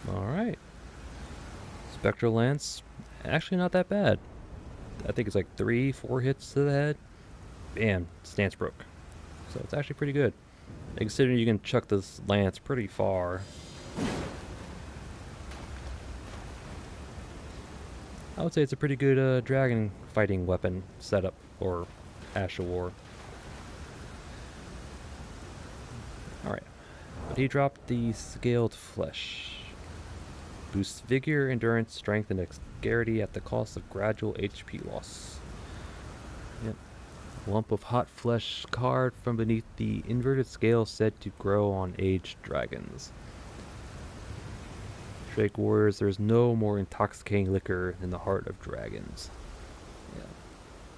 Alright. Spectral Lance, actually not that bad. I think it's like 3-4 hits to the head. Bam, stance broke. So it's actually pretty good. Considering you can chuck this lance pretty far. I would say it's a pretty good dragon fighting weapon setup for Ash of War. Alright. But he dropped the scaled flesh. Boosts vigor, endurance, strength, and dexterity at the cost of gradual HP loss. Yep. Lump of hot flesh carved from beneath the inverted scale said to grow on aged dragons. Drake warriors, there's no more intoxicating liquor than the heart of dragons.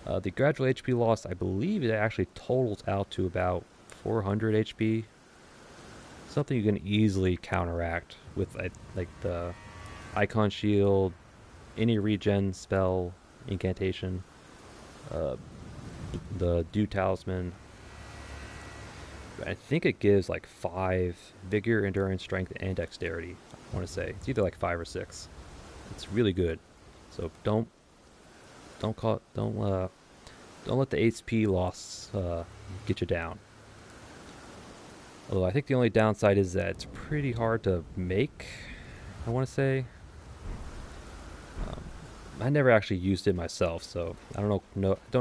Yeah. The gradual HP loss, I believe it actually totals out to about 400 HP. Something you can easily counteract with like the Icon Shield, any regen spell, incantation, the Dew Talisman. I think it gives like 5 vigor, endurance, strength, and dexterity. I want to say it's either like 5 or 6. It's really good. So don't let the HP loss get you down. Although I think the only downside is that it's pretty hard to make, I want to say. I never actually used it myself, so I don't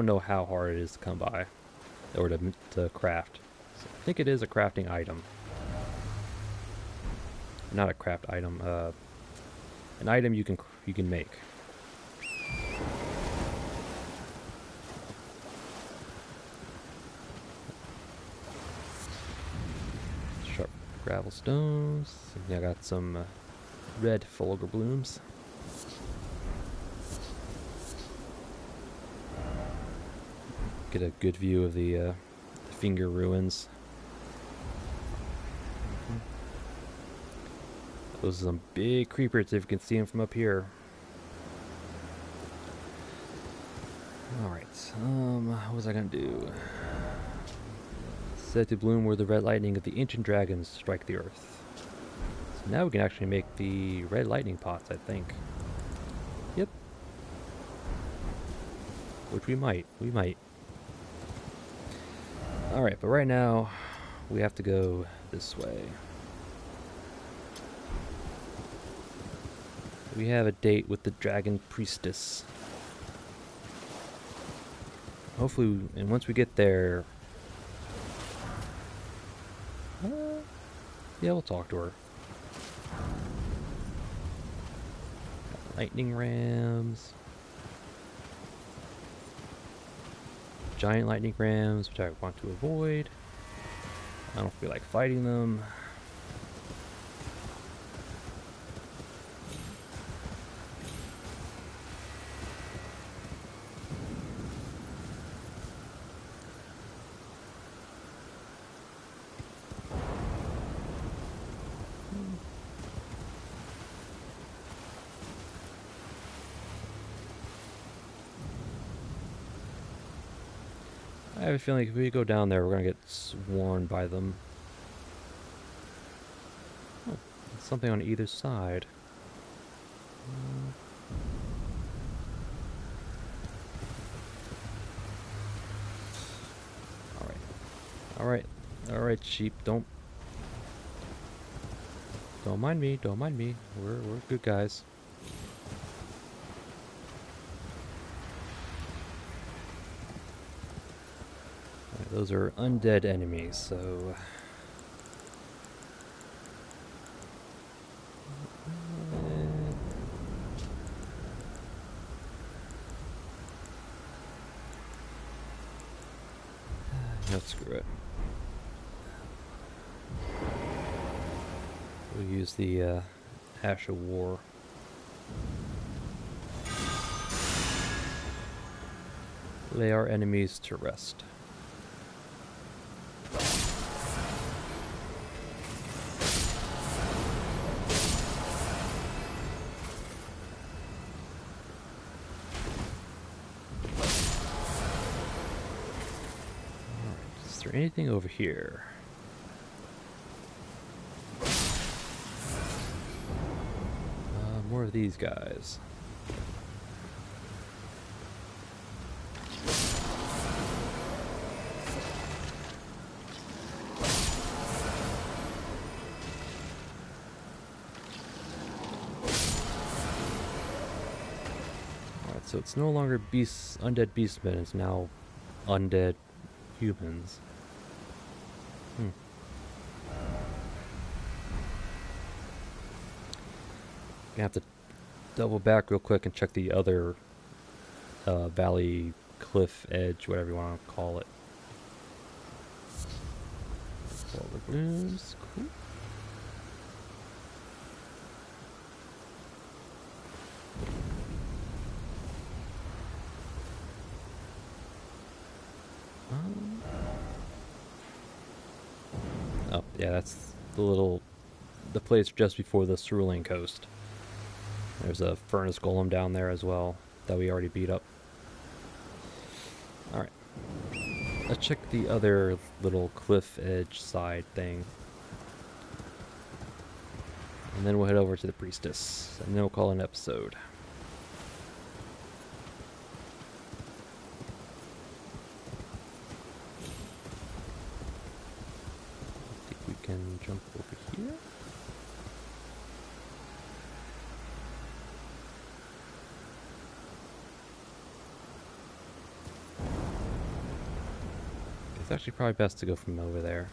know how hard it is to come by or to craft. So I think it is a crafting item. Not a craft item, an item you can make. Sharp gravel stones. I got some red fulgur blooms. Get a good view of the finger ruins. Those are some big creepers if you can see them from up here. Alright, what was I gonna do? Said to bloom where the red lightning of the ancient dragons strike the earth. So now we can actually make the red lightning pots, I think. Yep. which we might. We might. Alright, but right now, we have to go this way. We have a date with the Dragon Priestess. Hopefully, and once we get there... yeah, we'll talk to her. Lightning rams. Giant lightning rams, which I want to avoid. I don't feel like fighting them. I have a feeling if we go down there, we're gonna get swarmed by them. Oh, something on either side. Alright. Alright. Alright, sheep, don't mind me, don't mind me. We're good guys. Those are undead enemies, so... no, screw it. We'll use the Ash of War. Lay our enemies to rest. Anything over here? More of these guys. Alright, so it's no longer undead beastmen, it's now undead humans. Gonna have to double back real quick and check the other valley cliff edge, whatever you want to call it. Silver blooms, cool. Oh, yeah, that's the place just before the Cerulean Coast. There's a furnace golem down there as well that we already beat up. Alright. Let's check the other little cliff edge side thing. And then we'll head over to the priestess. And then we'll call it an episode. I think we can jump over here. It's actually probably best to go from over there.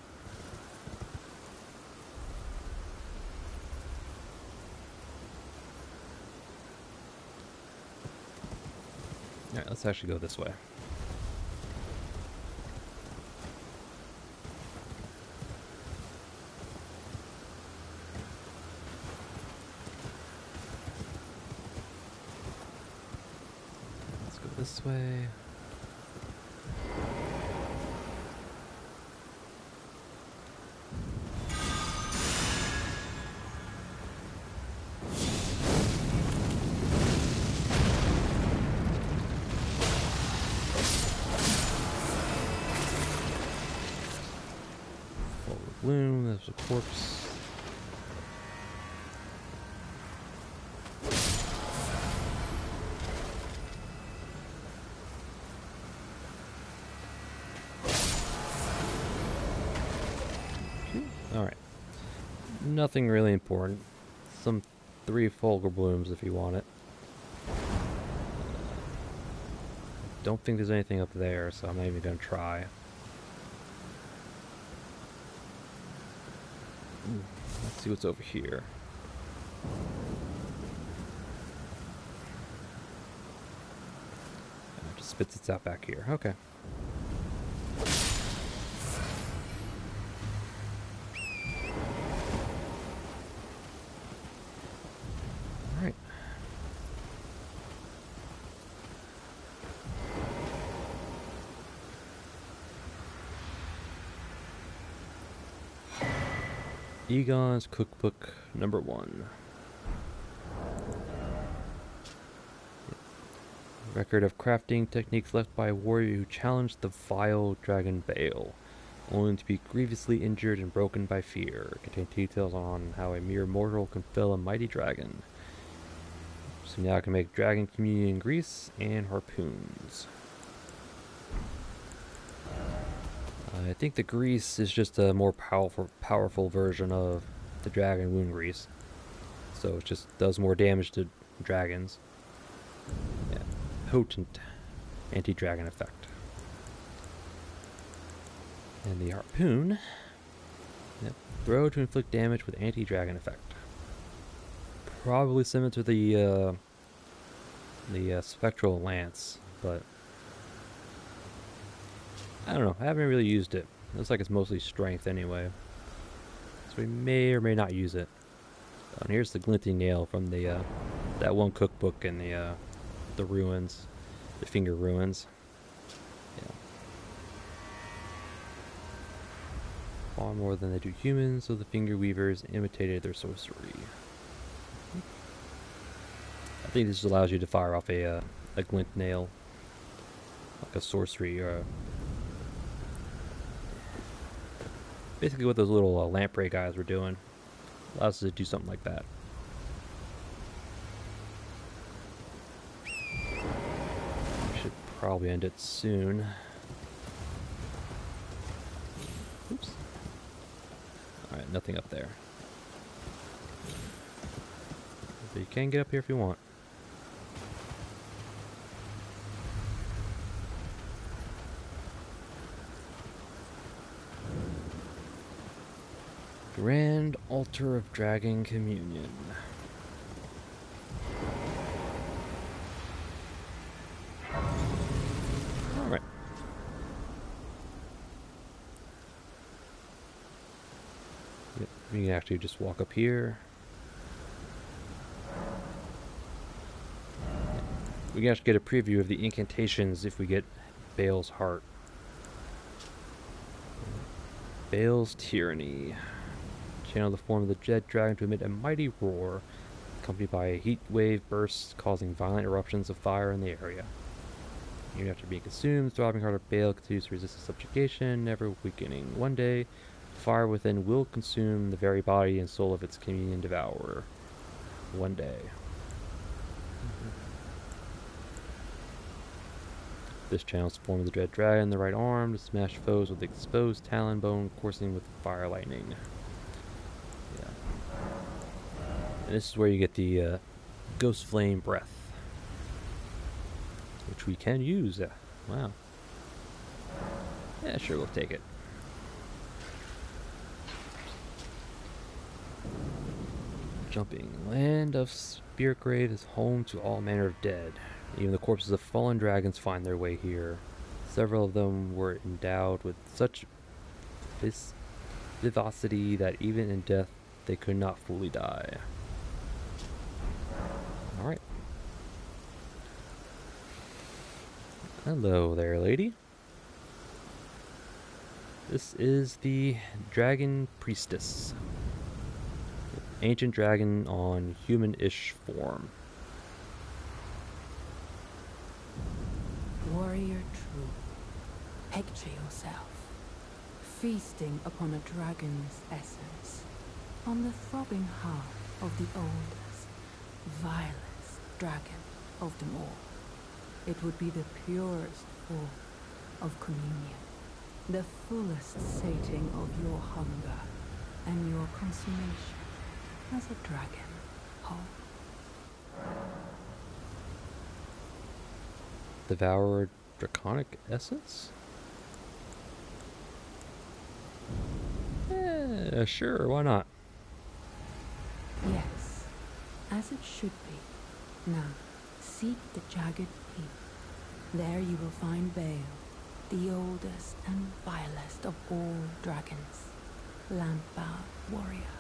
Alright, let's actually go this way. Let's go this way. Bloom, there's a corpse. Nothing really important. Some 3 fulgur blooms if you want it. Don't think there's anything up there, so I'm not even gonna try. Let's see what's over here. It just spits it out back here. Okay. Alright. Egon's Cookbook number 1. Record of crafting techniques left by a warrior who challenged the vile dragon Bale, only to be grievously injured and broken by fear. Contain details on how a mere mortal can fell a mighty dragon. So now I can make dragon communion grease and harpoons. I think the grease is just a more powerful version of the dragon wound grease. So it just does more damage to dragons. Yeah. Potent anti-dragon effect. And the harpoon. Yep. Throw to inflict damage with anti-dragon effect. Probably similar to the spectral lance, but I don't know. I haven't really used it. Looks like it's mostly strength anyway, so we may or may not use it. And here's the glinting nail from the that one cookbook in the ruins, the finger ruins. Yeah. Far more than they do humans, so the finger weavers imitated their sorcery. I think this allows you to fire off a glint nail, like a sorcery or basically what those little lamprey guys were doing. Allows us to do something like that. Should probably end it soon. Oops. Alright, nothing up there. But you can get up here if you want. Grand Altar of Dragon Communion. Alright. Yep, we can actually just walk up here. We can actually get a preview of the incantations if we get Bale's Heart. Bale's Tyranny. Channel the form of the jet dragon to emit a mighty roar, accompanied by a heat wave burst causing violent eruptions of fire in the area. Even after being consumed, the throbbing heart of Bale continues to resist subjugation, never weakening. One day, fire within will consume the very body and soul of its communion devourer. One day. This channels the form of the dread dragon, the right arm, to smash foes with exposed talon bone, coursing with fire lightning. Yeah. And this is where you get the ghost flame breath, which we can use. Wow. Yeah, sure, we'll take it. Jumping. Land of Spirit Grave is home to all manner of dead. Even the corpses of fallen dragons find their way here. Several of them were endowed with such vivacity that even in death they could not fully die. Alright. Hello there, lady. This is the Dragon Priestess. Ancient dragon on human-ish form. Warrior true, picture yourself feasting upon a dragon's essence, on the throbbing heart of the oldest, vilest dragon of them all. It would be the purest form of communion, the fullest sating of your hunger and your consummation. as a dragon whole. Devour draconic essence? Sure, why not? Yes, as it should be. Now, seek the jagged peak. There you will find Bale, the oldest and vilest of all dragons, lamp-bound warrior.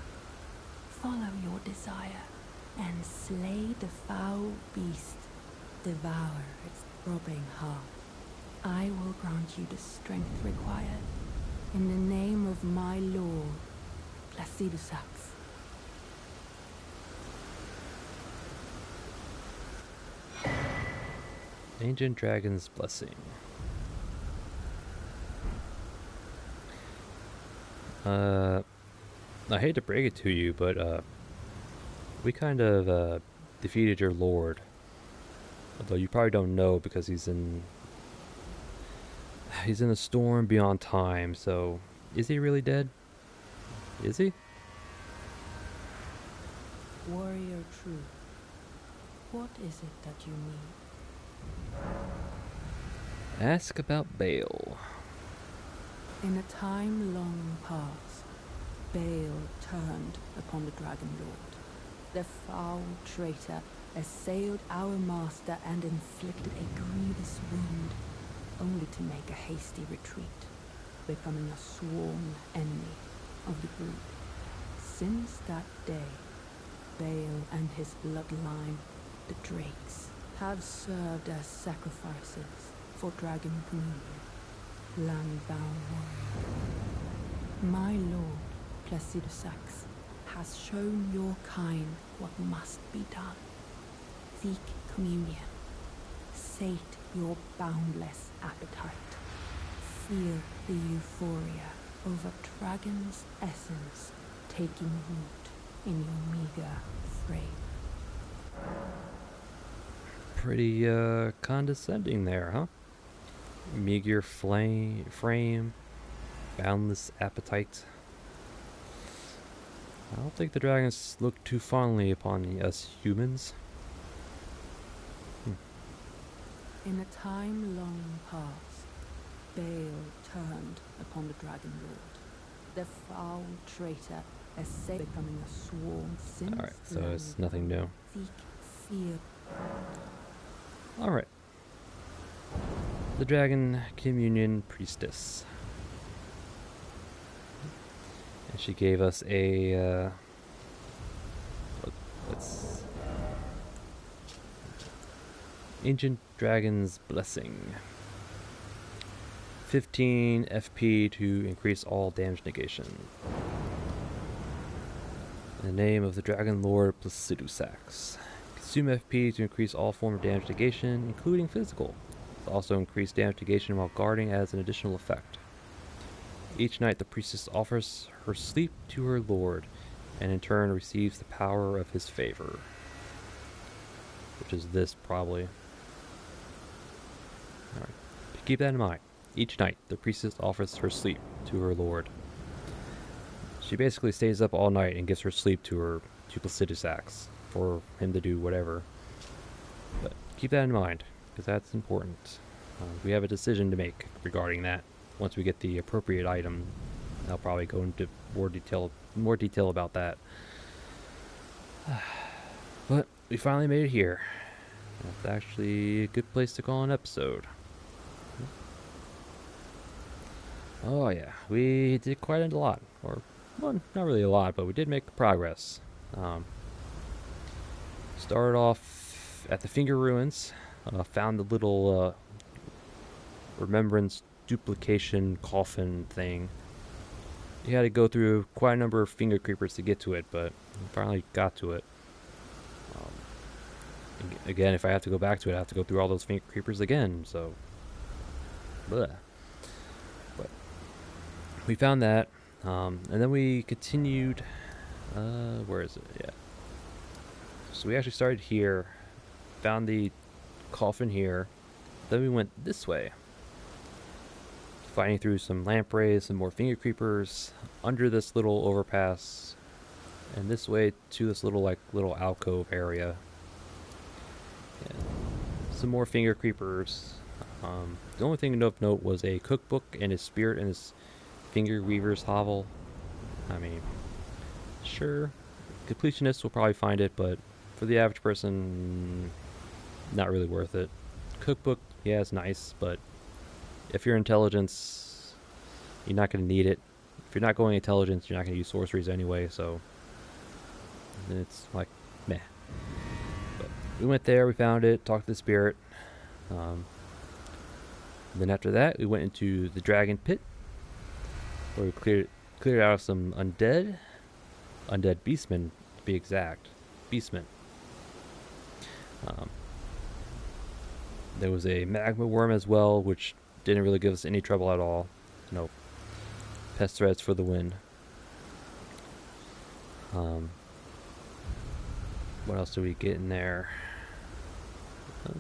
Follow your desire and slay the foul beast. Devour its throbbing heart. I will grant you the strength required. In the name of my lord, Placidusax. Ancient Dragon's Blessing. I hate to break it to you, but we kind of defeated your lord. Although you probably don't know because he's in a storm beyond time. So, is he really dead? Is he? Warrior true, what is it that you need? Ask about Bale. In a time long past, Bale turned upon the Dragon Lord. The foul traitor assailed our master and inflicted a grievous wound, only to make a hasty retreat, becoming a sworn enemy of the brood. Since that day, Bale and his bloodline, the Drakes, have served as sacrifices for Dragon Communion, land-bound warrior. My lord, Placidusax, has shown your kind what must be done. Seek communion. Sate your boundless appetite. Feel the euphoria of a dragon's essence taking root in your meager frame. Pretty condescending there, huh? Meager frame, boundless appetite. I don't think the dragons look too fondly upon us humans. In a time long past, Bale turned upon the Dragon Lord. The foul traitor assailed, becoming a sworn since. Alright, so it's nothing new. Seek fear. Alright. The Dragon Communion Priestess. And she gave us a, what's... Ancient Dragon's Blessing. 15 FP to increase all damage negation. In the name of the Dragon Lord Placidusax. Consume FP to increase all form of damage negation, including physical. Also increase damage negation while guarding as an additional effect. Each night the priestess offers her sleep to her lord, and in turn receives the power of his favor. Which is this, probably. Alright. Keep that in mind. Each night, the priestess offers her sleep to her lord. She basically stays up all night and gives her sleep to Placidusax for him to do whatever. But keep that in mind, because that's important. We have a decision to make regarding that. Once we get the appropriate item, I'll probably go into more detail about that. But we finally made it here. That's actually a good place to call an episode. Oh yeah, we did quite a lot. Or, well, not really a lot, but we did make progress. Started off at the Finger Ruins. Found the little remembrance duplication coffin thing. You had to go through quite a number of finger creepers to get to it, but we finally got to it. Again, if I have to go back to it, I have to go through all those finger creepers again, so... Bleh. But we found that, and then we continued... where is it? Yeah. So we actually started here, found the coffin here, then we went this way. Fighting through some lampreys, some more finger creepers, under this little overpass, and this way to this little alcove area. Yeah. Some more finger creepers. The only thing of note was a cookbook and his spirit and his finger weaver's hovel. I mean, sure, completionists will probably find it, but for the average person, not really worth it. Cookbook, yeah, it's nice, but if you're intelligence, you're not going to need it. If you're not going intelligence, you're not going to use sorceries anyway, so it's like, meh. But we went there, we found it, talked to the spirit. Then after that, we went into the dragon pit, where we cleared out some undead beastmen, to be exact. Beastmen. There was a magma worm as well, which didn't really give us any trouble at all. No pest threats for the win. What else did we get in there?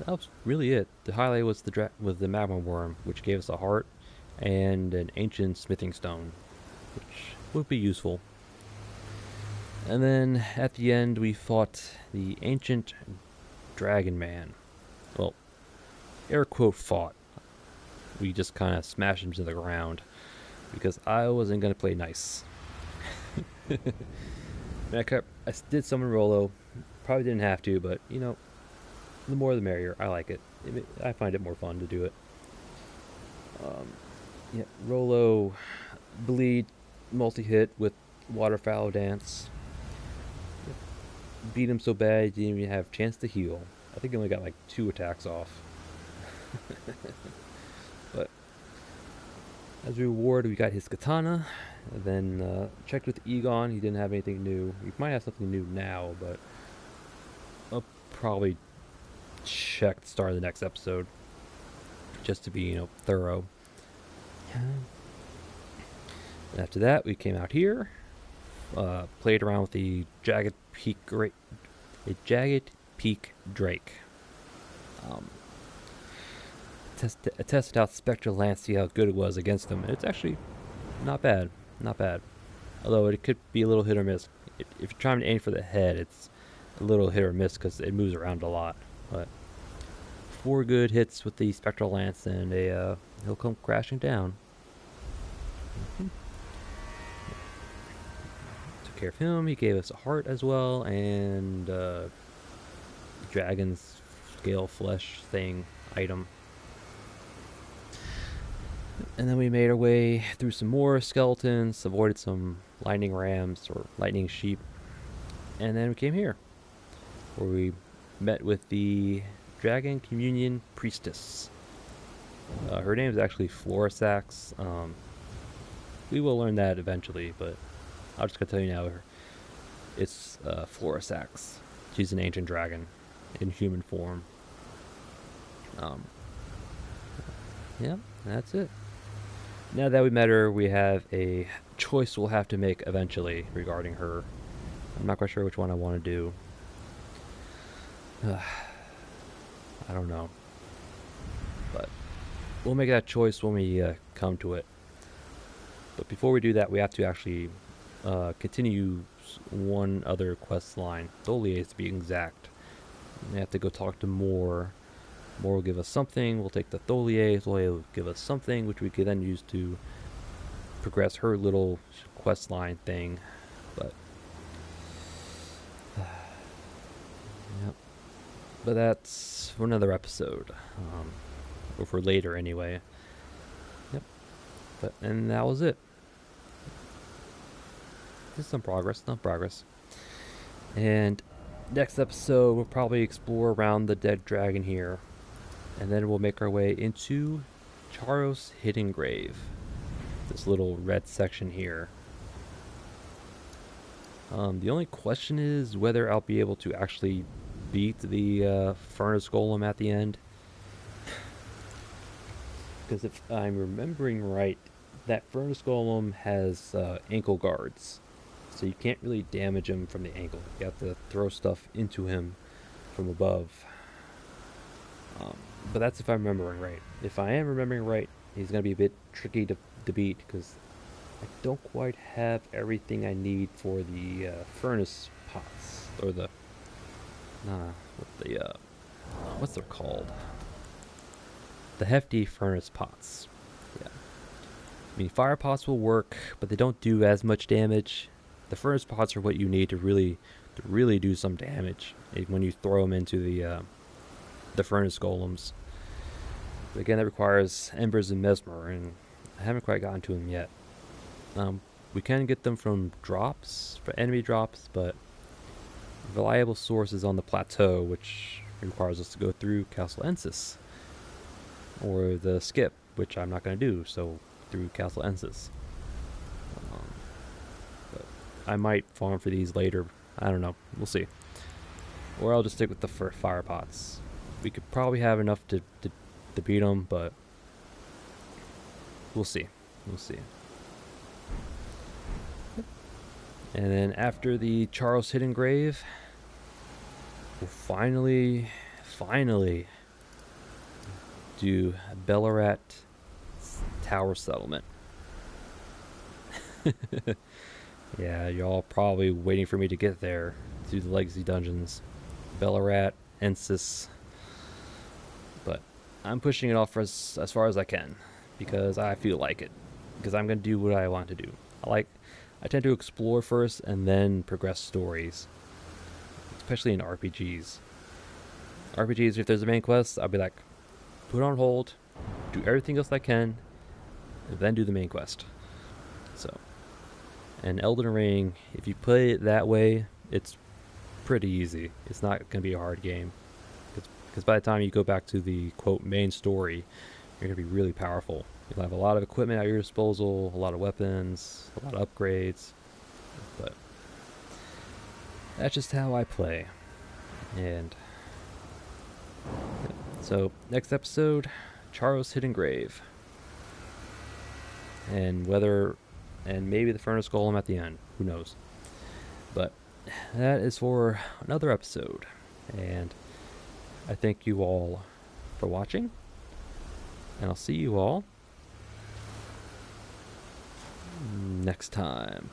That was really it. The highlight was the magma worm, which gave us a heart and an ancient smithing stone, which would be useful. And then at the end, we fought the ancient dragon man. Well, air quote fought. We just kind of smashed him to the ground because I wasn't gonna play nice. I did summon Rolo. Probably didn't have to, but you know, the more the merrier. I like it. I find it more fun to do it. Yeah, Rolo, bleed, multi-hit with waterfowl dance. Beat him so bad he didn't even have a chance to heal. I think he only got like 2 attacks off. But as a reward, we got his katana. And then checked with Egon. He didn't have anything new. He might have something new now, but I'll probably check the start of the next episode just to be, you know, thorough. After that, we came out here, played around with the jagged peak drake. Tested out Spectral Lance, see how good it was against them. It's actually not bad. Although it could be a little hit or miss. If you're trying to aim for the head, it's a little hit or miss because it moves around a lot. But 4 good hits with the Spectral Lance, and he'll come crashing down. Took care of him. He gave us a heart as well, and dragon's scale flesh thing item. And then we made our way through some more skeletons, avoided some lightning rams or lightning sheep, and then we came here, where we met with the Dragon Communion Priestess. Her name is actually Florisax. We will learn that eventually, but I'm just gonna tell you now. It's Florisax. She's an ancient dragon in human form. Yeah, that's it. Now that we met her, we have a choice we'll have to make eventually regarding her. I'm not quite sure which one I want to do. I don't know. But we'll make that choice when we come to it. But before we do that, we have to actually continue one other quest line. Tholier to be exact. We have to go talk to Moore. Moore will give us something. We'll take the Tholier. Tholier will give us something, which we can then use to progress her little quest line thing. But yep. But that's for another episode, or for later anyway. Yep. And that was it. Just some progress, And next episode, we'll probably explore around the dead dragon here. And then we'll make our way into Charos' Hidden Grave. This little red section here. The only question is whether I'll be able to actually beat the Furnace Golem at the end. Because if I'm remembering right, that Furnace Golem has ankle guards. So you can't really damage him from the ankle. You have to throw stuff into him from above. But that's if I'm remembering right. If I am remembering right, he's going to be a bit tricky to beat because I don't quite have everything I need for the furnace pots, or the what's they're called? The hefty furnace pots. Yeah. I mean, fire pots will work, but they don't do as much damage. The furnace pots are what you need to really do some damage when you throw them into the furnace golems. But again, that requires embers and mesmer, and I haven't quite gotten to them yet. We can get them from drops, for enemy drops, but reliable source is on the plateau, which requires us to go through Castle Ensis, or the skip, which I'm not going to do, so through Castle Ensis. But I might farm for these later. I don't know. We'll see. Or I'll just stick with the fire pots. We could probably have enough to beat them, but we'll see. We'll see. And then after the Charles Hidden Grave, we'll finally do Bellarat Tower Settlement. Yeah, y'all probably waiting for me to get there to the Legacy Dungeons. Bellarat, Ensis. But I'm pushing it off for as far as I can, because I feel like it. Because I'm going to do what I want to do. I tend to explore first and then progress stories. Especially in RPGs. RPGs, if there's a main quest, I'll be like, put on hold, do everything else I can, and then do the main quest. So, and Elden Ring, if you play it that way, it's pretty easy. It's not going to be a hard game. Because by the time you go back to the, quote, main story, you're going to be really powerful. You'll have a lot of equipment at your disposal, a lot of weapons, a lot of upgrades. But that's just how I play. And so, next episode, Charo's Hidden Grave. And maybe the Furnace Golem at the end. Who knows? But that is for another episode. And I thank you all for watching. And I'll see you all next time.